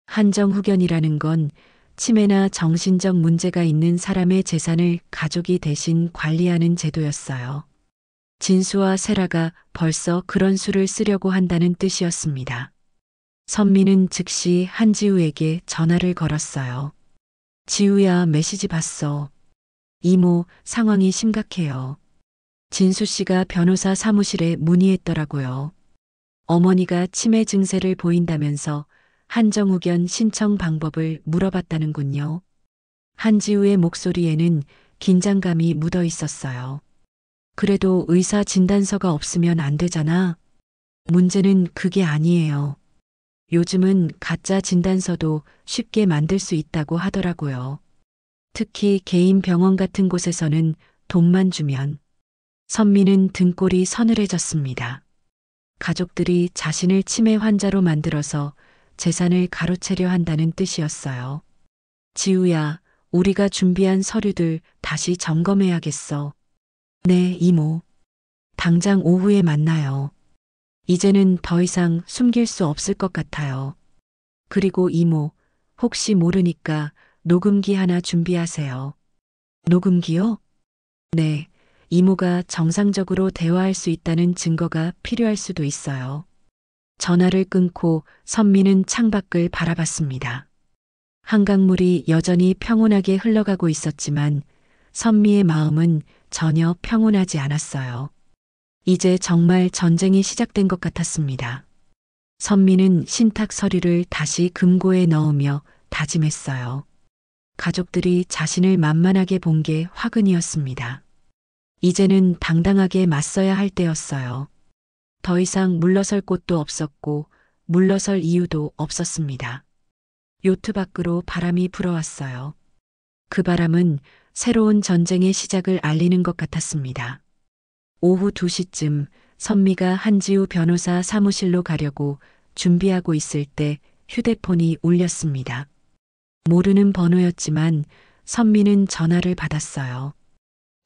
[SPEAKER 1] 한정후견이라는 건 치매나 정신적 문제가 있는 사람의 재산을 가족이 대신 관리하는 제도였어요. 진수와 세라가 벌써 그런 수를 쓰려고 한다는 뜻이었습니다. 선미는 즉시 한지우에게 전화를 걸었어요. 지우야, 메시지 봤어. 이모, 상황이 심각해요. 진수 씨가 변호사 사무실에 문의했더라고요. 어머니가 치매 증세를 보인다면서 한정후견 신청 방법을 물어봤다는군요. 한지우의 목소리에는 긴장감이 묻어 있었어요. 그래도 의사 진단서가 없으면 안 되잖아. 문제는 그게 아니에요. 요즘은 가짜 진단서도 쉽게 만들 수 있다고 하더라고요. 특히 개인 병원 같은 곳에서는 돈만 주면. 선미는 등골이 서늘해졌습니다. 가족들이 자신을 치매 환자로 만들어서 재산을 가로채려 한다는 뜻이었어요. 지우야, 우리가 준비한 서류들 다시 점검해야겠어. 네, 이모. 당장 오후에 만나요. 이제는 더 이상 숨길 수 없을 것 같아요. 그리고 이모, 혹시 모르니까 녹음기 하나 준비하세요. 녹음기요? 네, 이모가 정상적으로 대화할 수 있다는 증거가 필요할 수도 있어요. 전화를 끊고 선미는 창밖을 바라봤습니다. 한강물이 여전히 평온하게 흘러가고 있었지만 선미의 마음은 전혀 평온하지 않았어요. 이제 정말 전쟁이 시작된 것 같았습니다. 선미는 신탁 서류를 다시 금고에 넣으며 다짐했어요. 가족들이 자신을 만만하게 본 게 화근이었습니다. 이제는 당당하게 맞서야 할 때였어요. 더 이상 물러설 곳도 없었고 물러설 이유도 없었습니다. 요트 밖으로 바람이 불어왔어요. 그 바람은 새로운 전쟁의 시작을 알리는 것 같았습니다. 오후 2시쯤 선미가 한지우 변호사 사무실로 가려고 준비하고 있을 때 휴대폰이 울렸습니다. 모르는 번호였지만 선미는 전화를 받았어요.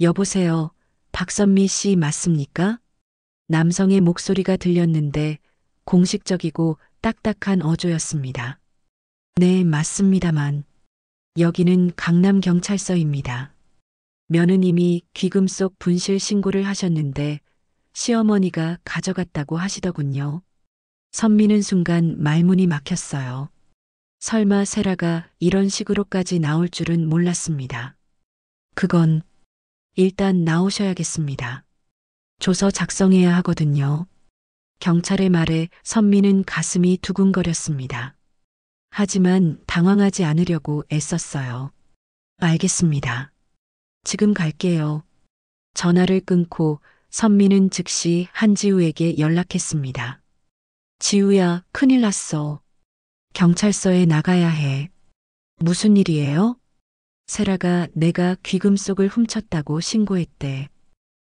[SPEAKER 1] 여보세요. 박선미 씨 맞습니까? 남성의 목소리가 들렸는데 공식적이고 딱딱한 어조였습니다. 네, 맞습니다만. 여기는 강남경찰서입니다. 며느님이 귀금 속 분실 신고를 하셨는데 시어머니가 가져갔다고 하시더군요. 선미는 순간 말문이 막혔어요. 설마 세라가 이런 식으로까지 나올 줄은 몰랐습니다. 그건 일단 나오셔야겠습니다. 조서 작성해야 하거든요. 경찰의 말에 선미는 가슴이 두근거렸습니다. 하지만 당황하지 않으려고 애썼어요. 알겠습니다. 지금 갈게요. 전화를 끊고 선미는 즉시 한지우에게 연락했습니다. 지우야, 큰일 났어. 경찰서에 나가야 해. 무슨 일이에요? 세라가 내가 귀금 속을 훔쳤다고 신고했대.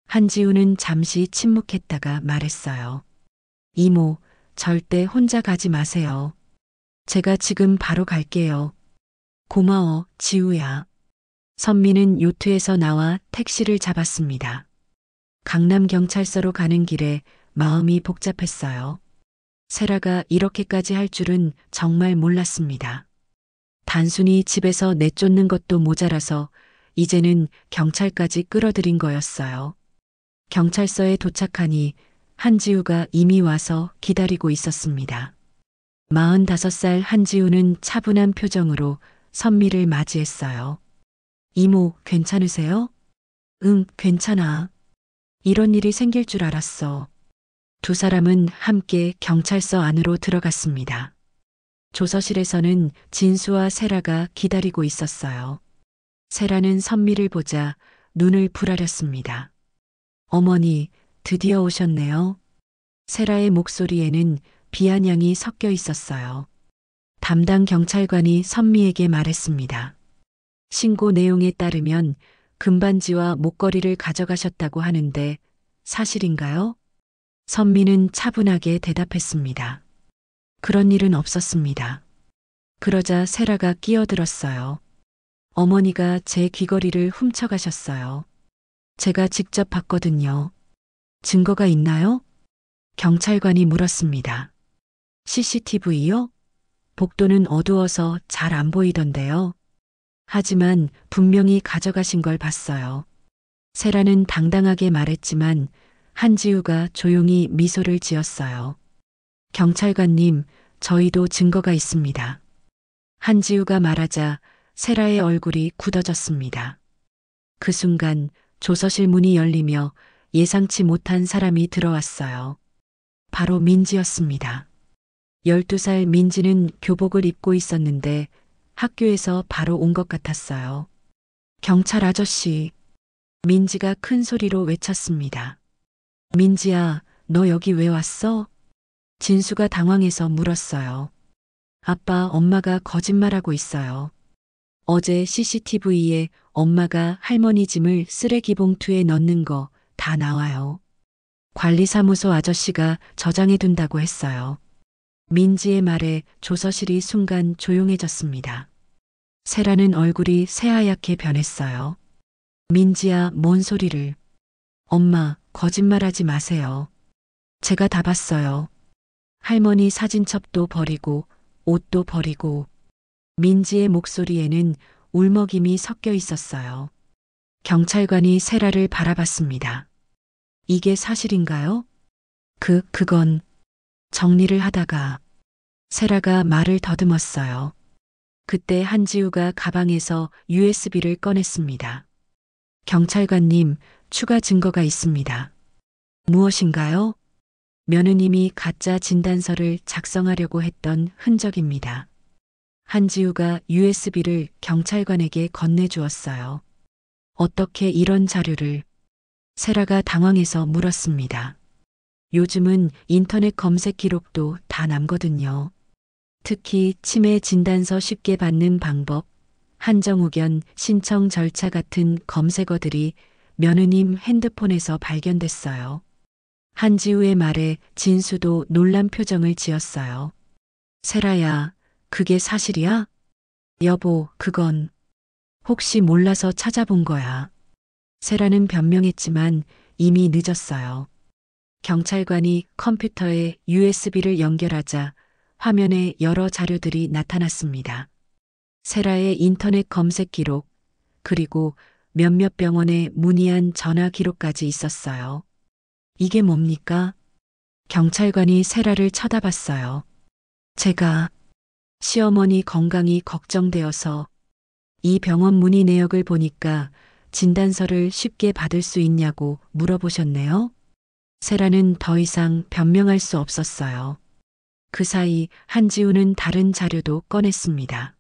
[SPEAKER 1] 한지우는 잠시 침묵했다가 말했어요. 이모, 절대 혼자 가지 마세요. 제가 지금 바로 갈게요. 고마워, 지우야. 선미는 요트에서 나와 택시를 잡았습니다. 강남경찰서로 가는 길에 마음이 복잡했어요. 세라가 이렇게까지 할 줄은 정말 몰랐습니다. 단순히 집에서 내쫓는 것도 모자라서 이제는 경찰까지 끌어들인 거였어요. 경찰서에 도착하니 한지우가 이미 와서 기다리고 있었습니다. 45살 한지우는 차분한 표정으로 선미를 맞이했어요. 이모, 괜찮으세요? 응, 괜찮아. 이런 일이 생길 줄 알았어. 두 사람은 함께 경찰서 안으로 들어갔습니다. 조서실에서는 진수와 세라가 기다리고 있었어요. 세라는 선미를 보자 눈을 부라렸습니다. 어머니, 드디어 오셨네요. 세라의 목소리에는 비아냥이 섞여 있었어요. 담당 경찰관이 선미에게 말했습니다. 신고 내용에 따르면 금반지와 목걸이를 가져가셨다고 하는데 사실인가요? 선미는 차분하게 대답했습니다. 그런 일은 없었습니다. 그러자 세라가 끼어들었어요. 어머니가 제 귀걸이를 훔쳐가셨어요. 제가 직접 봤거든요. 증거가 있나요? 경찰관이 물었습니다. CCTV요? 복도는 어두워서 잘 안 보이던데요. 하지만 분명히 가져가신 걸 봤어요. 세라는 당당하게 말했지만 한지우가 조용히 미소를 지었어요. 경찰관님, 저희도 증거가 있습니다. 한지우가 말하자 세라의 얼굴이 굳어졌습니다. 그 순간 조서실 문이 열리며 예상치 못한 사람이 들어왔어요. 바로 민지였습니다. 12살 민지는 교복을 입고 있었는데 학교에서 바로 온 것 같았어요. 경찰 아저씨. 민지가 큰 소리로 외쳤습니다. 민지야, 너 여기 왜 왔어? 진수가 당황해서 물었어요. 아빠, 엄마가 거짓말하고 있어요. 어제 CCTV에 엄마가 할머니 짐을 쓰레기 봉투에 넣는 거 다 나와요. 관리사무소 아저씨가 저장해 둔다고 했어요. 민지의 말에 조서실이 순간 조용해졌습니다. 세라는 얼굴이 새하얗게 변했어요. 민지야, 뭔 소리를. 엄마, 거짓말하지 마세요. 제가 다 봤어요. 할머니 사진첩도 버리고 옷도 버리고. 민지의 목소리에는 울먹임이 섞여 있었어요. 경찰관이 세라를 바라봤습니다. 이게 사실인가요? 그건 정리를 하다가. 세라가 말을 더듬었어요. 그때 한지우가 가방에서 USB를 꺼냈습니다. 경찰관님, 추가 증거가 있습니다. 무엇인가요? 며느님이 가짜 진단서를 작성하려고 했던 흔적입니다. 한지우가 USB를 경찰관에게 건네주었어요. 어떻게 이런 자료를? 세라가 당황해서 물었습니다. 요즘은 인터넷 검색 기록도 다 남거든요. 특히 치매 진단서 쉽게 받는 방법, 한정후견 신청 절차 같은 검색어들이 며느님 핸드폰에서 발견됐어요. 한지우의 말에 진수도 놀란 표정을 지었어요. 세라야, 그게 사실이야? 여보, 그건 혹시 몰라서 찾아본 거야. 세라는 변명했지만 이미 늦었어요. 경찰관이 컴퓨터에 USB를 연결하자 화면에 여러 자료들이 나타났습니다. 세라의 인터넷 검색 기록, 그리고 몇몇 병원에 문의한 전화 기록까지 있었어요. 이게 뭡니까? 경찰관이 세라를 쳐다봤어요. 제가 시어머니 건강이 걱정되어서 이 병원 문의 내역을 보니까 진단서를 쉽게 받을 수 있냐고 물어보셨네요. 세라는 더 이상 변명할 수 없었어요. 그 사이 한지우는 다른 자료도 꺼냈습니다.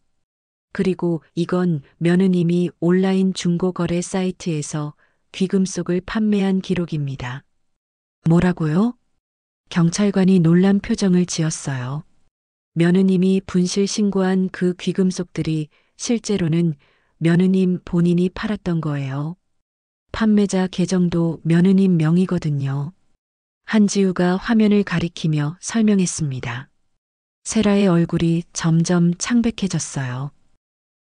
[SPEAKER 1] 그리고 이건 며느님이 온라인 중고거래 사이트에서 귀금속을 판매한 기록입니다. 뭐라고요? 경찰관이 놀란 표정을 지었어요. 며느님이 분실 신고한 그 귀금속들이 실제로는 며느님 본인이 팔았던 거예요. 판매자 계정도 며느님 명의거든요. 한지우가 화면을 가리키며 설명했습니다. 세라의 얼굴이 점점 창백해졌어요.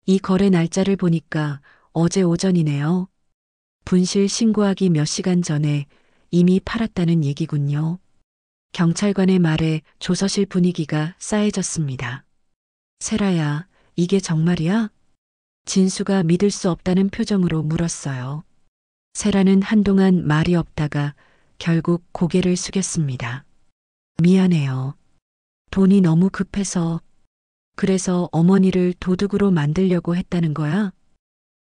[SPEAKER 1] 이 거래 날짜를 보니까 어제 오전이네요. 분실 신고하기 몇 시간 전에 이미 팔았다는 얘기군요. 경찰관의 말에 조서실 분위기가 싸해졌습니다. 세라야, 이게 정말이야? 진수가 믿을 수 없다는 표정으로 물었어요. 세라는 한동안 말이 없다가 결국 고개를 숙였습니다. 미안해요. 돈이 너무 급해서. 그래서 어머니를 도둑으로 만들려고 했다는 거야?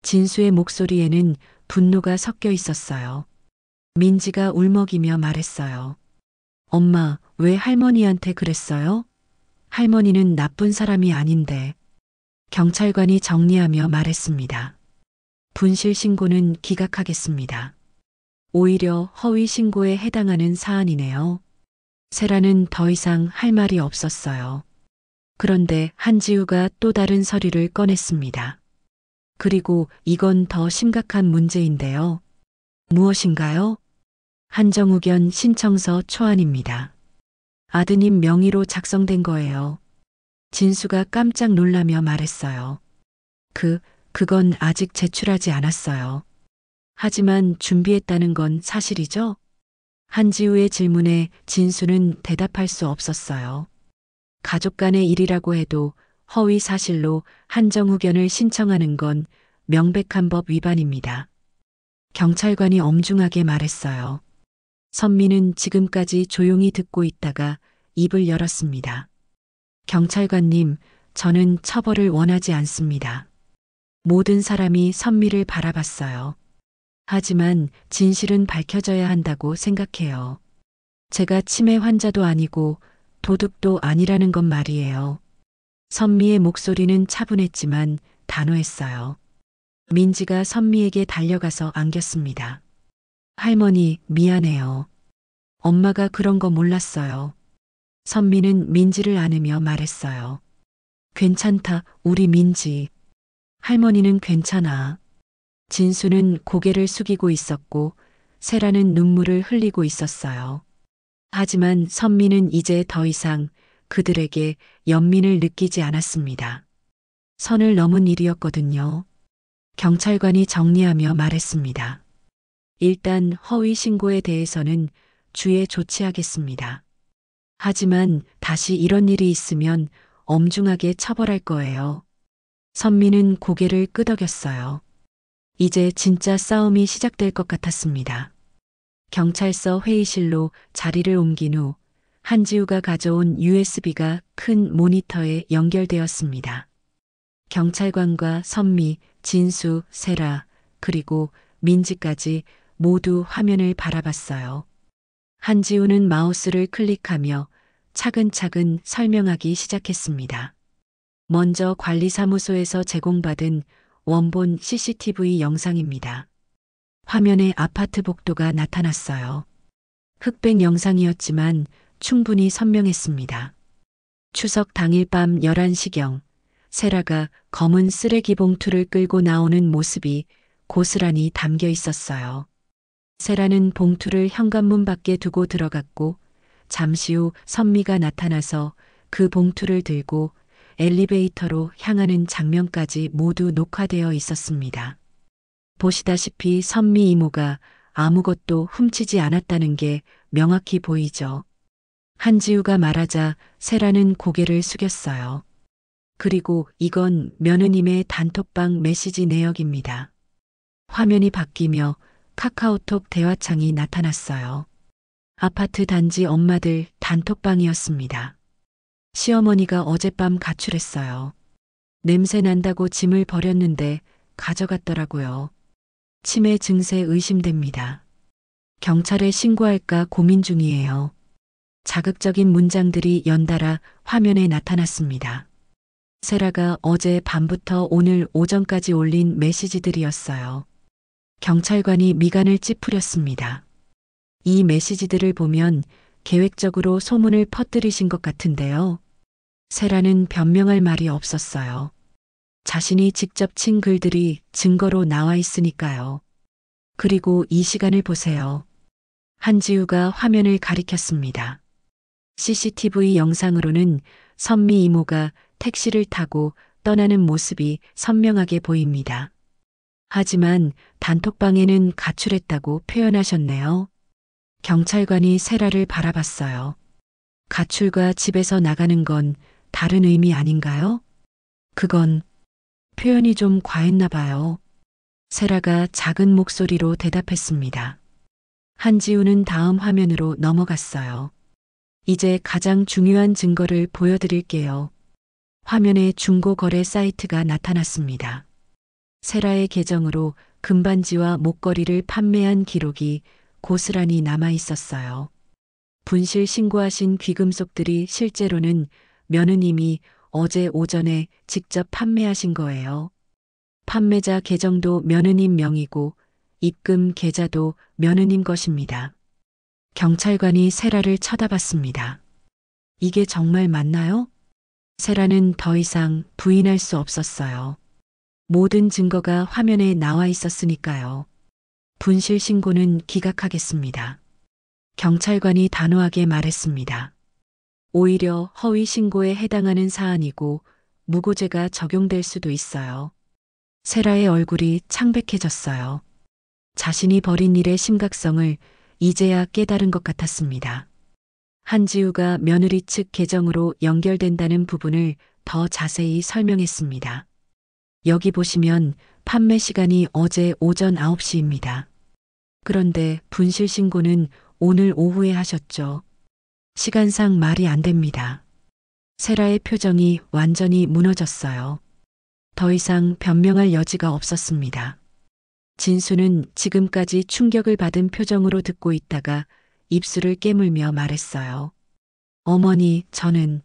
[SPEAKER 1] 진수의 목소리에는 분노가 섞여 있었어요. 민지가 울먹이며 말했어요. 엄마, 왜 할머니한테 그랬어요? 할머니는 나쁜 사람이 아닌데. 경찰관이 정리하며 말했습니다. 분실 신고는 기각하겠습니다. 오히려 허위 신고에 해당하는 사안이네요. 세라는 더 이상 할 말이 없었어요. 그런데 한지우가 또 다른 서류를 꺼냈습니다. 그리고 이건 더 심각한 문제인데요. 무엇인가요? 한정후견 신청서 초안입니다. 아드님 명의로 작성된 거예요. 진수가 깜짝 놀라며 말했어요. 그건 아직 제출하지 않았어요. 하지만 준비했다는 건 사실이죠? 한지우의 질문에 진수는 대답할 수 없었어요. 가족 간의 일이라고 해도 허위 사실로 한정후견을 신청하는 건 명백한 법 위반입니다. 경찰관이 엄중하게 말했어요. 선미는 지금까지 조용히 듣고 있다가 입을 열었습니다. 경찰관님, 저는 처벌을 원하지 않습니다. 모든 사람이 선미를 바라봤어요. 하지만 진실은 밝혀져야 한다고 생각해요. 제가 치매 환자도 아니고 도둑도 아니라는 건 말이에요. 선미의 목소리는 차분했지만 단호했어요. 민지가 선미에게 달려가서 안겼습니다. 할머니, 미안해요. 엄마가 그런 거 몰랐어요. 선미는 민지를 안으며 말했어요. 괜찮다, 우리 민지. 할머니는 괜찮아. 진수는 고개를 숙이고 있었고 세라는 눈물을 흘리고 있었어요. 하지만 선미는 이제 더 이상 그들에게 연민을 느끼지 않았습니다. 선을 넘은 일이었거든요. 경찰관이 정리하며 말했습니다. 일단 허위 신고에 대해서는 주의 조치하겠습니다. 하지만 다시 이런 일이 있으면 엄중하게 처벌할 거예요. 선미는 고개를 끄덕였어요. 이제 진짜 싸움이 시작될 것 같았습니다. 경찰서 회의실로 자리를 옮긴 후 한지우가 가져온 USB가 큰 모니터에 연결되었습니다. 경찰관과 선미, 진수, 세라, 그리고 민지까지 모두 화면을 바라봤어요. 한지우는 마우스를 클릭하며 차근차근 설명하기 시작했습니다. 먼저 관리사무소에서 제공받은 원본 CCTV 영상입니다. 화면에 아파트 복도가 나타났어요. 흑백 영상이었지만 충분히 선명했습니다. 추석 당일 밤 11시경 세라가 검은 쓰레기 봉투를 끌고 나오는 모습이 고스란히 담겨 있었어요. 세라는 봉투를 현관문 밖에 두고 들어갔고 잠시 후 선미가 나타나서 그 봉투를 들고 엘리베이터로 향하는 장면까지 모두 녹화되어 있었습니다. 보시다시피 선미 이모가 아무것도 훔치지 않았다는 게 명확히 보이죠. 한지우가 말하자 세라는 고개를 숙였어요. 그리고 이건 며느님의 단톡방 메시지 내역입니다. 화면이 바뀌며 카카오톡 대화창이 나타났어요. 아파트 단지 엄마들 단톡방이었습니다. 시어머니가 어젯밤 가출했어요. 냄새 난다고 짐을 버렸는데 가져갔더라고요. 치매 증세 의심됩니다. 경찰에 신고할까 고민 중이에요. 자극적인 문장들이 연달아 화면에 나타났습니다. 세라가 어제 밤부터 오늘 오전까지 올린 메시지들이었어요. 경찰관이 미간을 찌푸렸습니다. 이 메시지들을 보면 계획적으로 소문을 퍼뜨리신 것 같은데요. 세라는 변명할 말이 없었어요. 자신이 직접 친 글들이 증거로 나와 있으니까요. 그리고 이 시간을 보세요. 한지우가 화면을 가리켰습니다. CCTV 영상으로는 선미 이모가 택시를 타고 떠나는 모습이 선명하게 보입니다. 하지만 단톡방에는 가출했다고 표현하셨네요. 경찰관이 세라를 바라봤어요. 가출과 집에서 나가는 건 다른 의미 아닌가요? 그건 표현이 좀 과했나 봐요. 세라가 작은 목소리로 대답했습니다. 한지우는 다음 화면으로 넘어갔어요. 이제 가장 중요한 증거를 보여드릴게요. 화면에 중고거래 사이트가 나타났습니다. 세라의 계정으로 금반지와 목걸이를 판매한 기록이 고스란히 남아 있었어요. 분실 신고하신 귀금속들이 실제로는 며느님이 어제 오전에 직접 판매하신 거예요. 판매자 계정도 며느님 명의고 입금 계좌도 며느님 것입니다. 경찰관이 세라를 쳐다봤습니다. 이게 정말 맞나요? 세라는 더 이상 부인할 수 없었어요. 모든 증거가 화면에 나와 있었으니까요. 분실 신고는 기각하겠습니다. 경찰관이 단호하게 말했습니다. 오히려 허위 신고에 해당하는 사안이고 무고죄가 적용될 수도 있어요. 세라의 얼굴이 창백해졌어요. 자신이 벌인 일의 심각성을 이제야 깨달은 것 같았습니다. 한지우가 며느리 측 계정으로 연결된다는 부분을 더 자세히 설명했습니다. 여기 보시면 판매 시간이 어제 오전 9시입니다. 그런데 분실 신고는 오늘 오후에 하셨죠. 시간상 말이 안 됩니다. 세라의 표정이 완전히 무너졌어요. 더 이상 변명할 여지가 없었습니다. 진수는 지금까지 충격을 받은 표정으로 듣고 있다가 입술을 깨물며 말했어요. 어머니, 저는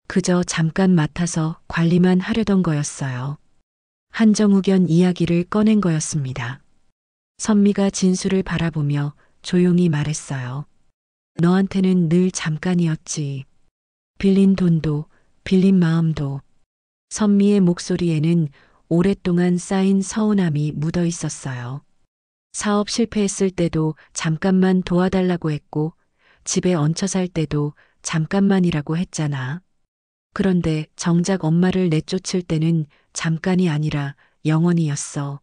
[SPEAKER 1] 그저 잠깐 맡아서 관리만 하려던 거였어요. 한정욱연 이야기를 꺼낸 거였습니다. 선미가 진수를 바라보며 조용히 말했어요. 너한테는 늘 잠깐이었지. 빌린 돈도, 빌린 마음도. 선미의 목소리에는 오랫동안 쌓인 서운함이 묻어 있었어요. 사업 실패했을 때도 잠깐만 도와달라고 했고, 집에 얹혀 살 때도 잠깐만이라고 했잖아. 그런데 정작 엄마를 내쫓을 때는 잠깐이 아니라 영원이었어.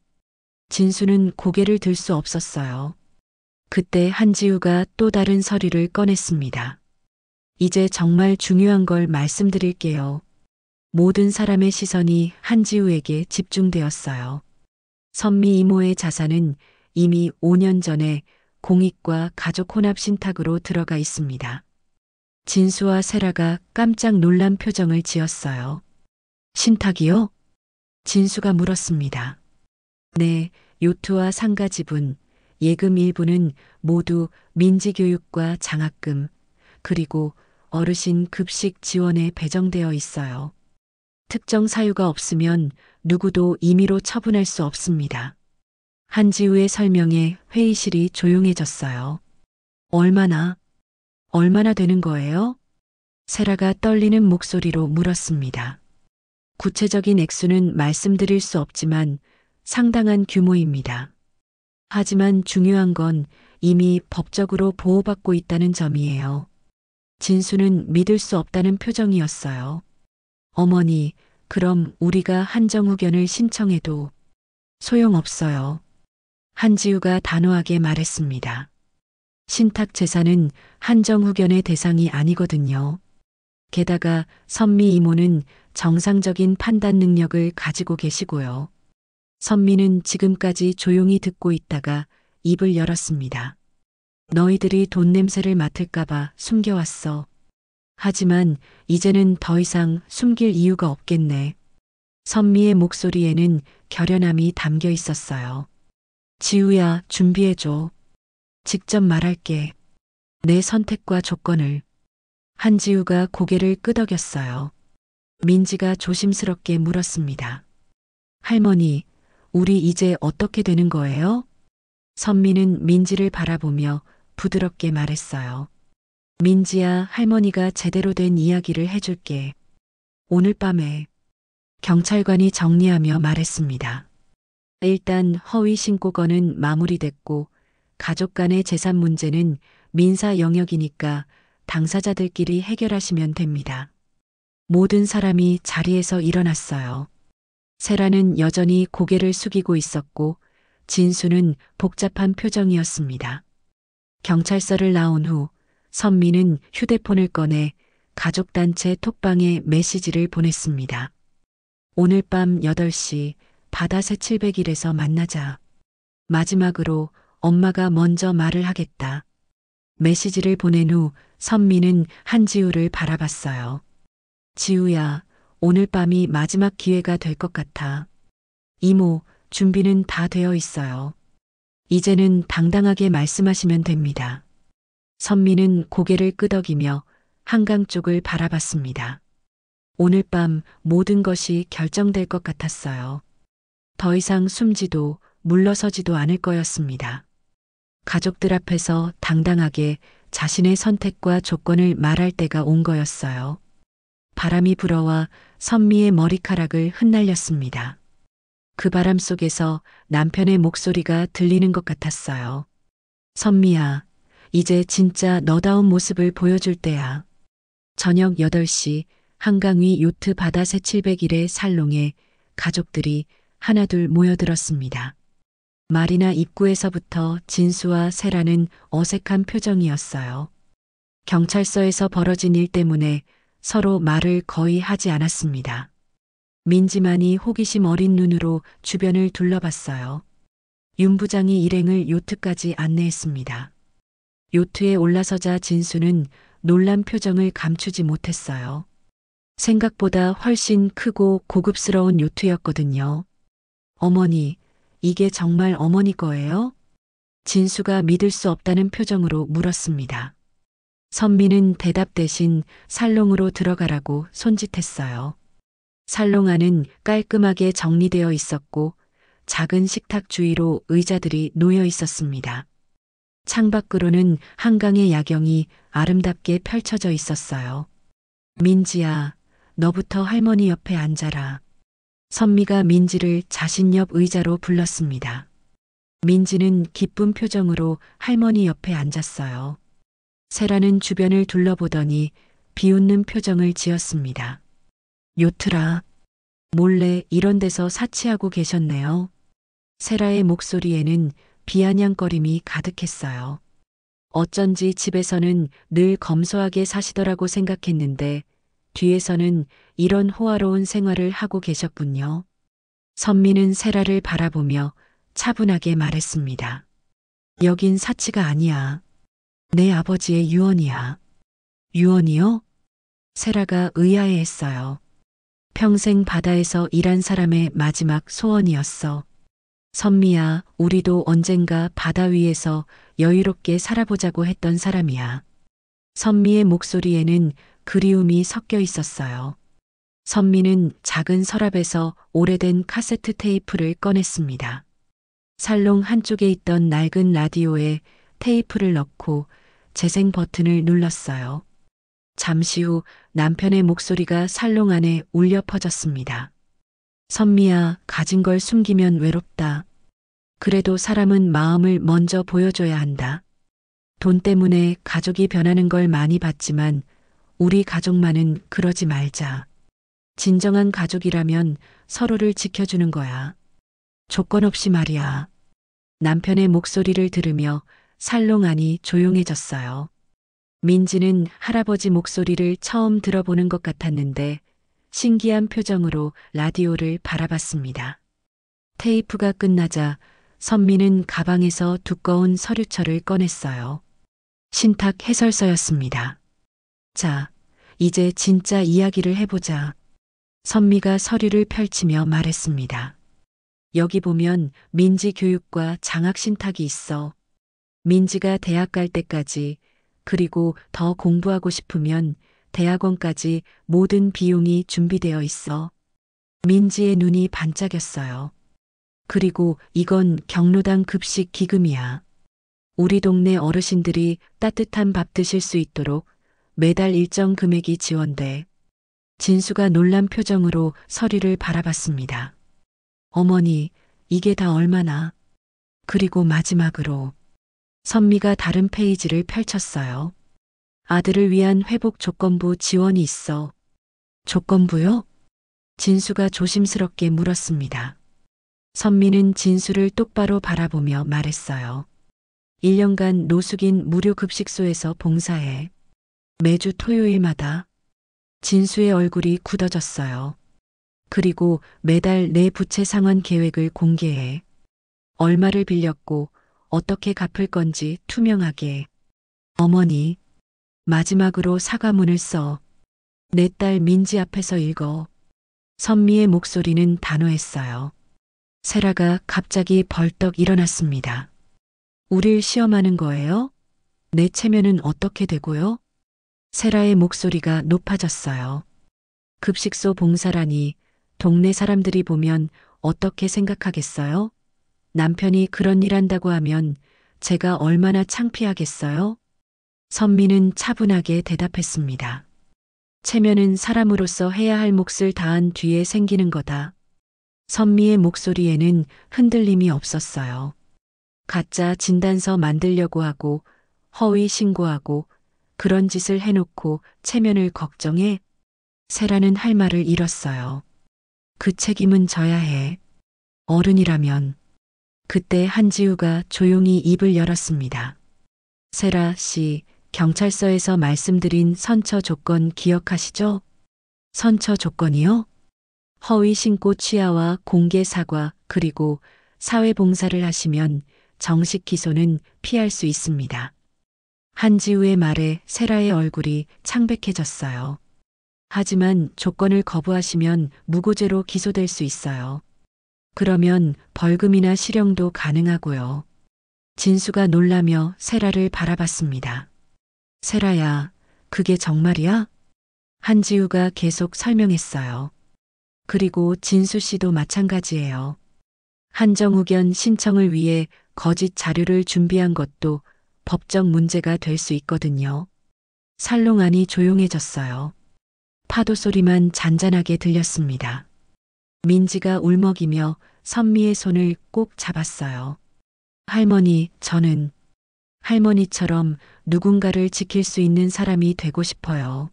[SPEAKER 1] 진수는 고개를 들 수 없었어요. 그때 한지우가 또 다른 서류를 꺼냈습니다. 이제 정말 중요한 걸 말씀드릴게요. 모든 사람의 시선이 한지우에게 집중되었어요. 선미 이모의 자산은 이미 5년 전에 공익과 가족 혼합 신탁으로 들어가 있습니다. 진수와 세라가 깜짝 놀란 표정을 지었어요. 신탁이요? 진수가 물었습니다. 네, 요트와 상가 지분, 예금 일부는 모두 민지교육과 장학금, 그리고 어르신 급식 지원에 배정되어 있어요. 특정 사유가 없으면 누구도 임의로 처분할 수 없습니다. 한지우의 설명에 회의실이 조용해졌어요. 얼마나 되는 거예요? 세라가 떨리는 목소리로 물었습니다. 구체적인 액수는 말씀드릴 수 없지만 상당한 규모입니다. 하지만 중요한 건 이미 법적으로 보호받고 있다는 점이에요. 진수는 믿을 수 없다는 표정이었어요. 어머니, 그럼 우리가 한정후견을 신청해도 소용없어요. 한지우가 단호하게 말했습니다. 신탁 재산은 한정후견의 대상이 아니거든요. 게다가 선미 이모는 정상적인 판단 능력을 가지고 계시고요. 선미는 지금까지 조용히 듣고 있다가 입을 열었습니다. 너희들이 돈 냄새를 맡을까봐 숨겨왔어. 하지만 이제는 더 이상 숨길 이유가 없겠네. 선미의 목소리에는 결연함이 담겨 있었어요. 지우야, 준비해줘. 직접 말할게. 내 선택과 조건을. 한지우가 고개를 끄덕였어요. 민지가 조심스럽게 물었습니다. 할머니, 우리 이제 어떻게 되는 거예요? 선미는 민지를 바라보며 부드럽게 말했어요. 민지야, 할머니가 제대로 된 이야기를 해줄게. 오늘 밤에 경찰관이 정리하며 말했습니다. 일단 허위 신고건은 마무리됐고 가족 간의 재산 문제는 민사 영역이니까 당사자들끼리 해결하시면 됩니다. 모든 사람이 자리에서 일어났어요. 세라는 여전히 고개를 숙이고 있었고 진수는 복잡한 표정이었습니다. 경찰서를 나온 후 선미는 휴대폰을 꺼내 가족단체 톡방에 메시지를 보냈습니다. 오늘 밤 8시 바다새 700일에서 만나자. 마지막으로 엄마가 먼저 말을 하겠다. 메시지를 보낸 후 선미는 한지우를 바라봤어요. 지우야, 오늘 밤이 마지막 기회가 될 것 같아. 이모, 준비는 다 되어 있어요. 이제는 당당하게 말씀하시면 됩니다. 선미는 고개를 끄덕이며 한강 쪽을 바라봤습니다. 오늘 밤 모든 것이 결정될 것 같았어요. 더 이상 숨지도 물러서지도 않을 거였습니다. 가족들 앞에서 당당하게 자신의 선택과 조건을 말할 때가 온 거였어요. 바람이 불어와 선미의 머리카락을 흩날렸습니다. 그 바람 속에서 남편의 목소리가 들리는 것 같았어요. 선미야, 이제 진짜 너다운 모습을 보여줄 때야. 저녁 8시 한강 위 요트 바다새 700일의 살롱에 가족들이 하나둘 모여들었습니다. 마리나 입구에서부터 진수와 세라는 어색한 표정이었어요. 경찰서에서 벌어진 일 때문에 서로 말을 거의 하지 않았습니다. 민지만이 호기심 어린 눈으로 주변을 둘러봤어요. 윤 부장이 일행을 요트까지 안내했습니다. 요트에 올라서자 진수는 놀란 표정을 감추지 못했어요. 생각보다 훨씬 크고 고급스러운 요트였거든요. 어머니, 이게 정말 어머니 거예요? 진수가 믿을 수 없다는 표정으로 물었습니다. 선미는 대답 대신 살롱으로 들어가라고 손짓했어요. 살롱 안은 깔끔하게 정리되어 있었고 작은 식탁 주위로 의자들이 놓여 있었습니다. 창밖으로는 한강의 야경이 아름답게 펼쳐져 있었어요. 민지야, 너부터 할머니 옆에 앉아라. 선미가 민지를 자신 옆 의자로 불렀습니다. 민지는 기쁜 표정으로 할머니 옆에 앉았어요. 세라는 주변을 둘러보더니 비웃는 표정을 지었습니다. 요트라, 몰래 이런 데서 사치하고 계셨네요. 세라의 목소리에는 비아냥거림이 가득했어요. 어쩐지 집에서는 늘 검소하게 사시더라고 생각했는데 뒤에서는 이런 호화로운 생활을 하고 계셨군요. 선미는 세라를 바라보며 차분하게 말했습니다. 여긴 사치가 아니야. 내 아버지의 유언이야. 유언이요? 세라가 의아해했어요. 평생 바다에서 일한 사람의 마지막 소원이었어. 선미야, 우리도 언젠가 바다 위에서 여유롭게 살아보자고 했던 사람이야. 선미의 목소리에는 그리움이 섞여 있었어요. 선미는 작은 서랍에서 오래된 카세트 테이프를 꺼냈습니다. 살롱 한쪽에 있던 낡은 라디오에 테이프를 넣고 재생 버튼을 눌렀어요. 잠시 후 남편의 목소리가 살롱 안에 울려 퍼졌습니다. 선미야, 가진 걸 숨기면 외롭다. 그래도 사람은 마음을 먼저 보여줘야 한다. 돈 때문에 가족이 변하는 걸 많이 봤지만 우리 가족만은 그러지 말자. 진정한 가족이라면 서로를 지켜주는 거야. 조건 없이 말이야. 남편의 목소리를 들으며 살롱 안이 조용해졌어요. 민지는 할아버지 목소리를 처음 들어보는 것 같았는데 신기한 표정으로 라디오를 바라봤습니다. 테이프가 끝나자 선미는 가방에서 두꺼운 서류철을 꺼냈어요. 신탁 해설서였습니다. 자, 이제 진짜 이야기를 해보자. 선미가 서류를 펼치며 말했습니다. 여기 보면 민지 교육과 장학 신탁이 있어. 민지가 대학 갈 때까지, 그리고 더 공부하고 싶으면 대학원까지 모든 비용이 준비되어 있어. 민지의 눈이 반짝였어요. 그리고 이건 경로당 급식 기금이야. 우리 동네 어르신들이 따뜻한 밥 드실 수 있도록 매달 일정 금액이 지원돼. 진수가 놀란 표정으로 서류를 바라봤습니다. 어머니, 이게 다 얼마나? 그리고 마지막으로 선미가 다른 페이지를 펼쳤어요. 아들을 위한 회복 조건부 지원이 있어. 조건부요? 진수가 조심스럽게 물었습니다. 선미는 진수를 똑바로 바라보며 말했어요. 1년간 노숙인 무료 급식소에서 봉사해. 매주 토요일마다. 진수의 얼굴이 굳어졌어요. 그리고 매달 내 부채 상환 계획을 공개해. 얼마를 빌렸고 어떻게 갚을 건지 투명하게. 어머니, 마지막으로 사과문을 써. 내 딸 민지 앞에서 읽어. 선미의 목소리는 단호했어요. 세라가 갑자기 벌떡 일어났습니다. 우릴 시험하는 거예요? 내 체면은 어떻게 되고요? 세라의 목소리가 높아졌어요. 급식소 봉사라니 동네 사람들이 보면 어떻게 생각하겠어요? 남편이 그런 일 한다고 하면 제가 얼마나 창피하겠어요? 선미는 차분하게 대답했습니다. 체면은 사람으로서 해야 할 몫을 다한 뒤에 생기는 거다. 선미의 목소리에는 흔들림이 없었어요. 가짜 진단서 만들려고 하고 허위 신고하고 그런 짓을 해놓고 체면을 걱정해? 세라는 할 말을 잃었어요. 그 책임은 져야 해. 어른이라면. 그때 한지우가 조용히 입을 열었습니다. 세라 씨, 경찰서에서 말씀드린 선처 조건 기억하시죠? 선처 조건이요? 허위 신고 취하와 공개 사과 그리고 사회봉사를 하시면 정식 기소는 피할 수 있습니다. 한지우의 말에 세라의 얼굴이 창백해졌어요. 하지만 조건을 거부하시면 무고죄로 기소될 수 있어요. 그러면 벌금이나 실형도 가능하고요. 진수가 놀라며 세라를 바라봤습니다. 세라야, 그게 정말이야? 한지우가 계속 설명했어요. 그리고 진수 씨도 마찬가지예요. 한정우견 신청을 위해 거짓 자료를 준비한 것도 법적 문제가 될 수 있거든요. 살롱 안이 조용해졌어요. 파도 소리만 잔잔하게 들렸습니다. 민지가 울먹이며 선미의 손을 꼭 잡았어요. 할머니, 저는 할머니처럼 누군가를 지킬 수 있는 사람이 되고 싶어요.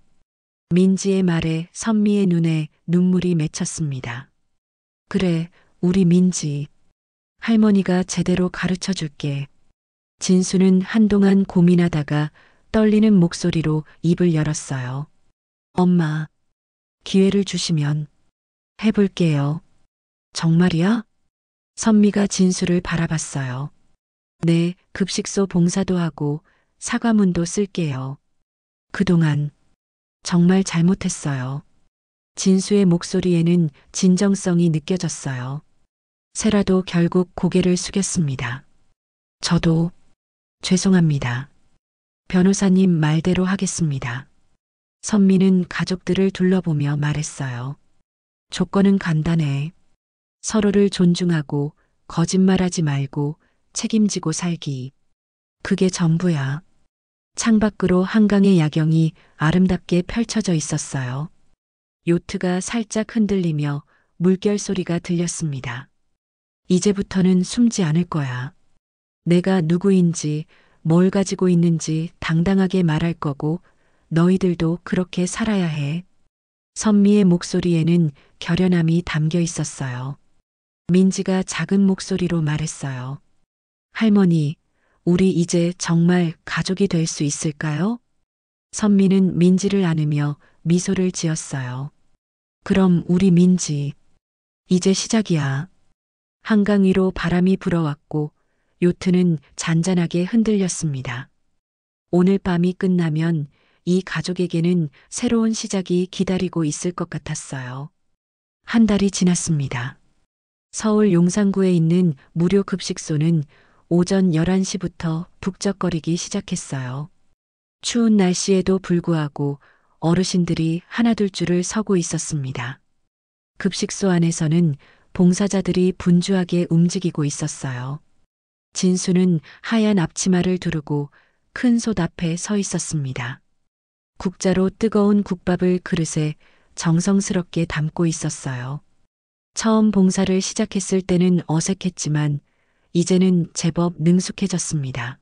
[SPEAKER 1] 민지의 말에 선미의 눈에 눈물이 맺혔습니다. 그래, 우리 민지. 할머니가 제대로 가르쳐 줄게. 진수는 한동안 고민하다가 떨리는 목소리로 입을 열었어요. 엄마, 기회를 주시면 해볼게요. 정말이야? 선미가 진수를 바라봤어요. 네, 급식소 봉사도 하고 사과문도 쓸게요. 그동안 정말 잘못했어요. 진수의 목소리에는 진정성이 느껴졌어요. 세라도 결국 고개를 숙였습니다. 저도 죄송합니다. 변호사님 말대로 하겠습니다. 선미는 가족들을 둘러보며 말했어요. 조건은 간단해. 서로를 존중하고 거짓말하지 말고 책임지고 살기. 그게 전부야. 창밖으로 한강의 야경이 아름답게 펼쳐져 있었어요. 요트가 살짝 흔들리며 물결 소리가 들렸습니다. 이제부터는 숨지 않을 거야. 내가 누구인지 뭘 가지고 있는지 당당하게 말할 거고 너희들도 그렇게 살아야 해. 선미의 목소리에는 결연함이 담겨 있었어요. 민지가 작은 목소리로 말했어요. 할머니, 우리 이제 정말 가족이 될 수 있을까요? 선미는 민지를 안으며 미소를 지었어요. 그럼 우리 민지, 이제 시작이야. 한강 위로 바람이 불어왔고 요트는 잔잔하게 흔들렸습니다. 오늘 밤이 끝나면 이 가족에게는 새로운 시작이 기다리고 있을 것 같았어요. 한 달이 지났습니다. 서울 용산구에 있는 무료 급식소는 오전 11시부터 북적거리기 시작했어요. 추운 날씨에도 불구하고 어르신들이 하나둘 줄을 서고 있었습니다. 급식소 안에서는 봉사자들이 분주하게 움직이고 있었어요. 진수는 하얀 앞치마를 두르고 큰 솥 앞에 서 있었습니다. 국자로 뜨거운 국밥을 그릇에 정성스럽게 담고 있었어요. 처음 봉사를 시작했을 때는 어색했지만 이제는 제법 능숙해졌습니다.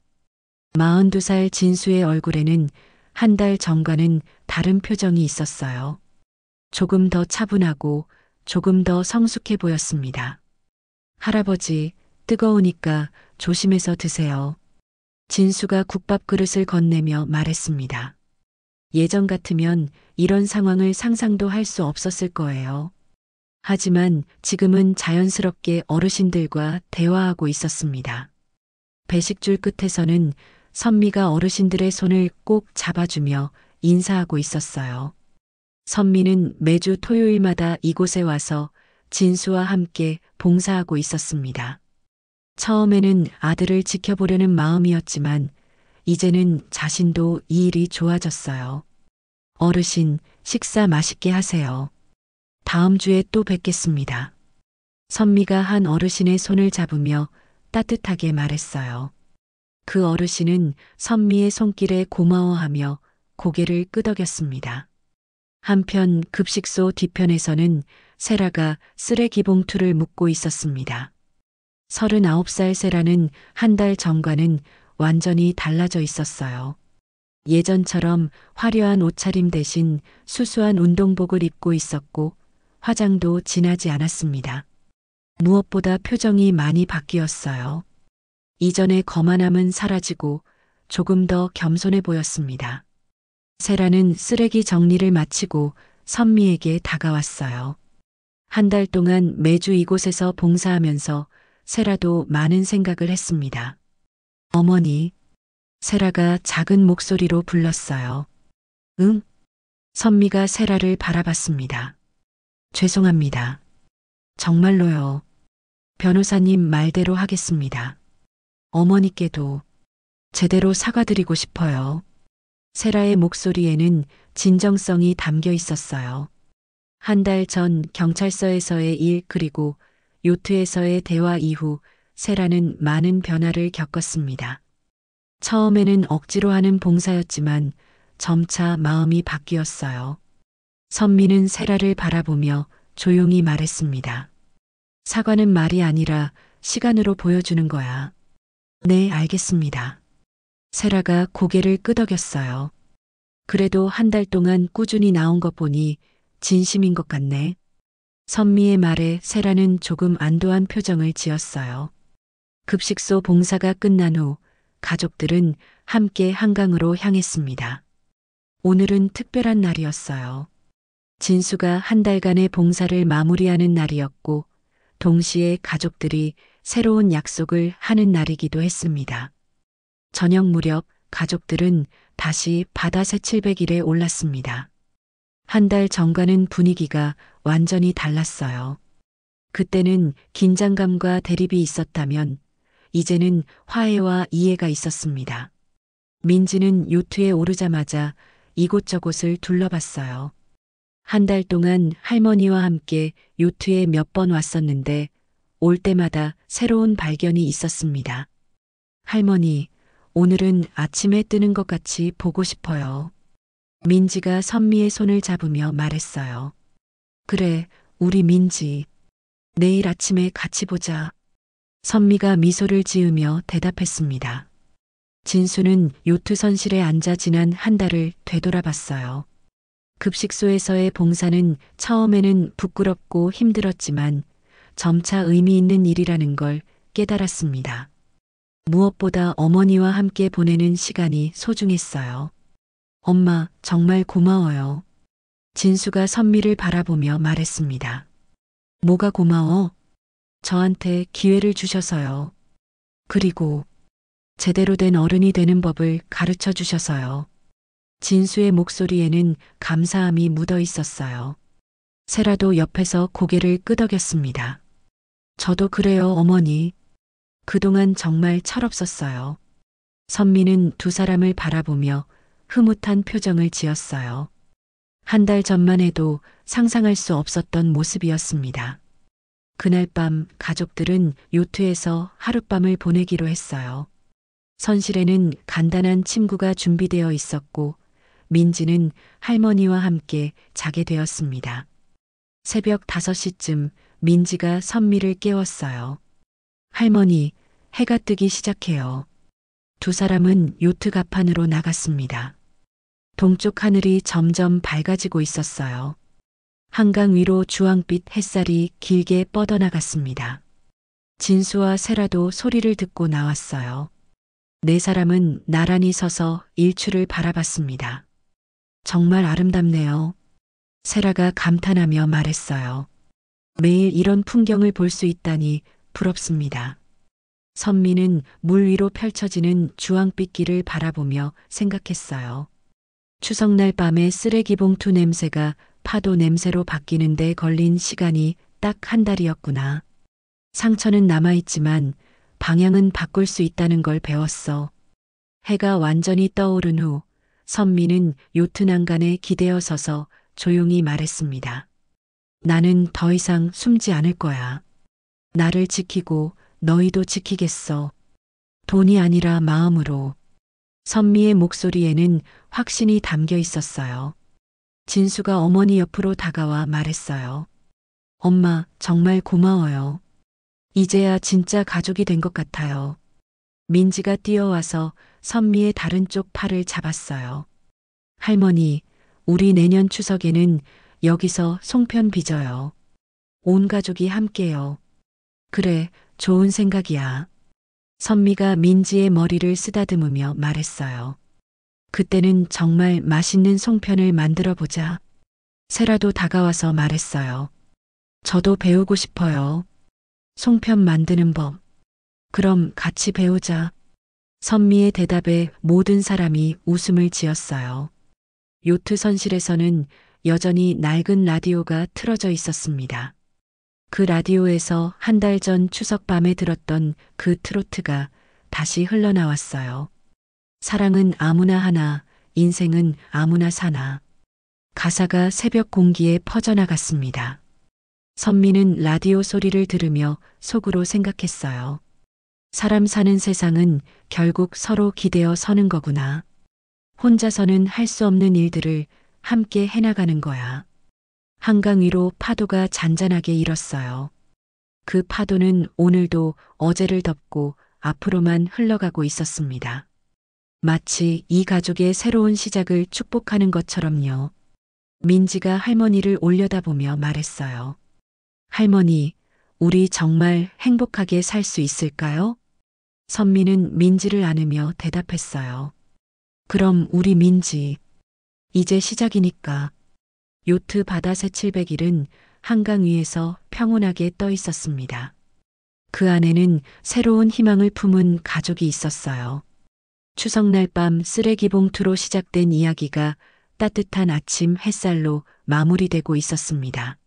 [SPEAKER 1] 42살 진수의 얼굴에는 한 달 전과는 다른 표정이 있었어요. 조금 더 차분하고 조금 더 성숙해 보였습니다. 할아버지, 뜨거우니까 조심해서 드세요. 진수가 국밥 그릇을 건네며 말했습니다. 예전 같으면 이런 상황을 상상도 할 수 없었을 거예요. 하지만 지금은 자연스럽게 어르신들과 대화하고 있었습니다. 배식줄 끝에서는 선미가 어르신들의 손을 꼭 잡아주며 인사하고 있었어요. 선미는 매주 토요일마다 이곳에 와서 진수와 함께 봉사하고 있었습니다. 처음에는 아들을 지켜보려는 마음이었지만 이제는 자신도 이 일이 좋아졌어요. 어르신, 식사 맛있게 하세요. 다음 주에 또 뵙겠습니다. 선미가 한 어르신의 손을 잡으며 따뜻하게 말했어요. 그 어르신은 선미의 손길에 고마워하며 고개를 끄덕였습니다. 한편 급식소 뒤편에서는 세라가 쓰레기 봉투를 묶고 있었습니다. 39살 세라는 한 달 전과는 완전히 달라져 있었어요. 예전처럼 화려한 옷차림 대신 수수한 운동복을 입고 있었고 화장도 진하지 않았습니다. 무엇보다 표정이 많이 바뀌었어요. 이전의 거만함은 사라지고 조금 더 겸손해 보였습니다. 세라는 쓰레기 정리를 마치고 선미에게 다가왔어요. 한 달 동안 매주 이곳에서 봉사하면서 세라도 많은 생각을 했습니다. 어머니, 세라가 작은 목소리로 불렀어요. 응? 선미가 세라를 바라봤습니다. 죄송합니다. 정말로요. 변호사님 말대로 하겠습니다. 어머니께도 제대로 사과드리고 싶어요. 세라의 목소리에는 진정성이 담겨 있었어요. 한 달 전 경찰서에서의 일 그리고 요트에서의 대화 이후 세라는 많은 변화를 겪었습니다. 처음에는 억지로 하는 봉사였지만 점차 마음이 바뀌었어요. 선미는 세라를 바라보며 조용히 말했습니다. 사과는 말이 아니라 시간으로 보여주는 거야. 네, 알겠습니다. 세라가 고개를 끄덕였어요. 그래도 한 달 동안 꾸준히 나온 것 보니 진심인 것 같네. 선미의 말에 세라는 조금 안도한 표정을 지었어요. 급식소 봉사가 끝난 후 가족들은 함께 한강으로 향했습니다. 오늘은 특별한 날이었어요. 진수가 한 달간의 봉사를 마무리하는 날이었고 동시에 가족들이 새로운 약속을 하는 날이기도 했습니다. 저녁 무렵 가족들은 다시 바다 새칠백일에 올랐습니다. 한 달 전과는 분위기가 완전히 달랐어요. 그때는 긴장감과 대립이 있었다면 이제는 화해와 이해가 있었습니다. 민지는 요트에 오르자마자 이곳저곳을 둘러봤어요. 한 달 동안 할머니와 함께 요트에 몇 번 왔었는데 올 때마다 새로운 발견이 있었습니다. 할머니, 오늘은 아침에 뜨는 것 같이 보고 싶어요. 민지가 선미의 손을 잡으며 말했어요. 그래, 우리 민지. 내일 아침에 같이 보자. 선미가 미소를 지으며 대답했습니다. 진수는 요트 선실에 앉아 지난 한 달을 되돌아봤어요. 급식소에서의 봉사는 처음에는 부끄럽고 힘들었지만 점차 의미 있는 일이라는 걸 깨달았습니다. 무엇보다 어머니와 함께 보내는 시간이 소중했어요. 엄마, 정말 고마워요. 진수가 선미를 바라보며 말했습니다. 뭐가 고마워? 저한테 기회를 주셔서요. 그리고 제대로 된 어른이 되는 법을 가르쳐 주셔서요. 진수의 목소리에는 감사함이 묻어 있었어요. 세라도 옆에서 고개를 끄덕였습니다. 저도 그래요, 어머니. 그동안 정말 철없었어요. 선미는 두 사람을 바라보며 흐뭇한 표정을 지었어요. 한 달 전만 해도 상상할 수 없었던 모습이었습니다. 그날 밤 가족들은 요트에서 하룻밤을 보내기로 했어요. 선실에는 간단한 침구가 준비되어 있었고 민지는 할머니와 함께 자게 되었습니다. 새벽 5시쯤 민지가 선미를 깨웠어요. 할머니, 해가 뜨기 시작해요. 두 사람은 요트 갑판으로 나갔습니다. 동쪽 하늘이 점점 밝아지고 있었어요. 한강 위로 주황빛 햇살이 길게 뻗어나갔습니다. 진수와 세라도 소리를 듣고 나왔어요. 네 사람은 나란히 서서 일출을 바라봤습니다. 정말 아름답네요. 세라가 감탄하며 말했어요. 매일 이런 풍경을 볼 수 있다니 부럽습니다. 선미는 물 위로 펼쳐지는 주황빛 길을 바라보며 생각했어요. 추석날 밤의 쓰레기 봉투 냄새가 파도 냄새로 바뀌는데 걸린 시간이 딱 한 달이었구나. 상처는 남아있지만 방향은 바꿀 수 있다는 걸 배웠어. 해가 완전히 떠오른 후 선미는 요트 난간에 기대어 서서 조용히 말했습니다. 나는 더 이상 숨지 않을 거야. 나를 지키고 너희도 지키겠어. 돈이 아니라 마음으로. 선미의 목소리에는 확신이 담겨 있었어요. 진수가 어머니 옆으로 다가와 말했어요. 엄마, 정말 고마워요. 이제야 진짜 가족이 된 것 같아요. 민지가 뛰어와서 선미의 다른 쪽 팔을 잡았어요. 할머니, 우리 내년 추석에는 여기서 송편 빚어요. 온 가족이 함께요. 그래, 좋은 생각이야. 선미가 민지의 머리를 쓰다듬으며 말했어요. 그때는 정말 맛있는 송편을 만들어 보자. 세라도 다가와서 말했어요. 저도 배우고 싶어요. 송편 만드는 법. 그럼 같이 배우자. 선미의 대답에 모든 사람이 웃음을 지었어요. 요트 선실에서는 여전히 낡은 라디오가 틀어져 있었습니다. 그 라디오에서 한 달 전 추석 밤에 들었던 그 트로트가 다시 흘러나왔어요. 사랑은 아무나 하나, 인생은 아무나 사나. 가사가 새벽 공기에 퍼져나갔습니다. 선미는 라디오 소리를 들으며 속으로 생각했어요. 사람 사는 세상은 결국 서로 기대어 서는 거구나. 혼자서는 할 수 없는 일들을 함께 해나가는 거야. 한강 위로 파도가 잔잔하게 일었어요. 그 파도는 오늘도 어제를 덮고 앞으로만 흘러가고 있었습니다. 마치 이 가족의 새로운 시작을 축복하는 것처럼요. 민지가 할머니를 올려다보며 말했어요. 할머니, 우리 정말 행복하게 살 수 있을까요? 선미는 민지를 안으며 대답했어요. 그럼 우리 민지, 이제 시작이니까. 요트 바다새 700일은 한강 위에서 평온하게 떠 있었습니다. 그 안에는 새로운 희망을 품은 가족이 있었어요. 추석날 밤 쓰레기 봉투로 시작된 이야기가 따뜻한 아침 햇살로 마무리되고 있었습니다.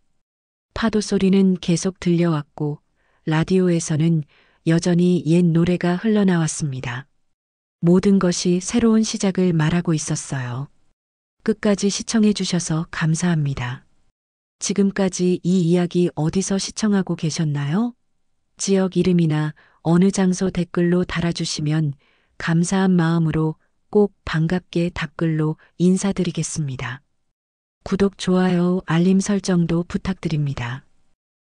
[SPEAKER 1] 파도 소리는 계속 들려왔고 라디오에서는 여전히 옛 노래가 흘러나왔습니다. 모든 것이 새로운 시작을 말하고 있었어요. 끝까지 시청해 주셔서 감사합니다. 지금까지 이 이야기 어디서 시청하고 계셨나요? 지역 이름이나 어느 장소 댓글로 달아주시면 감사한 마음으로 꼭 반갑게 답글로 인사드리겠습니다. 구독, 좋아요, 알림 설정도 부탁드립니다.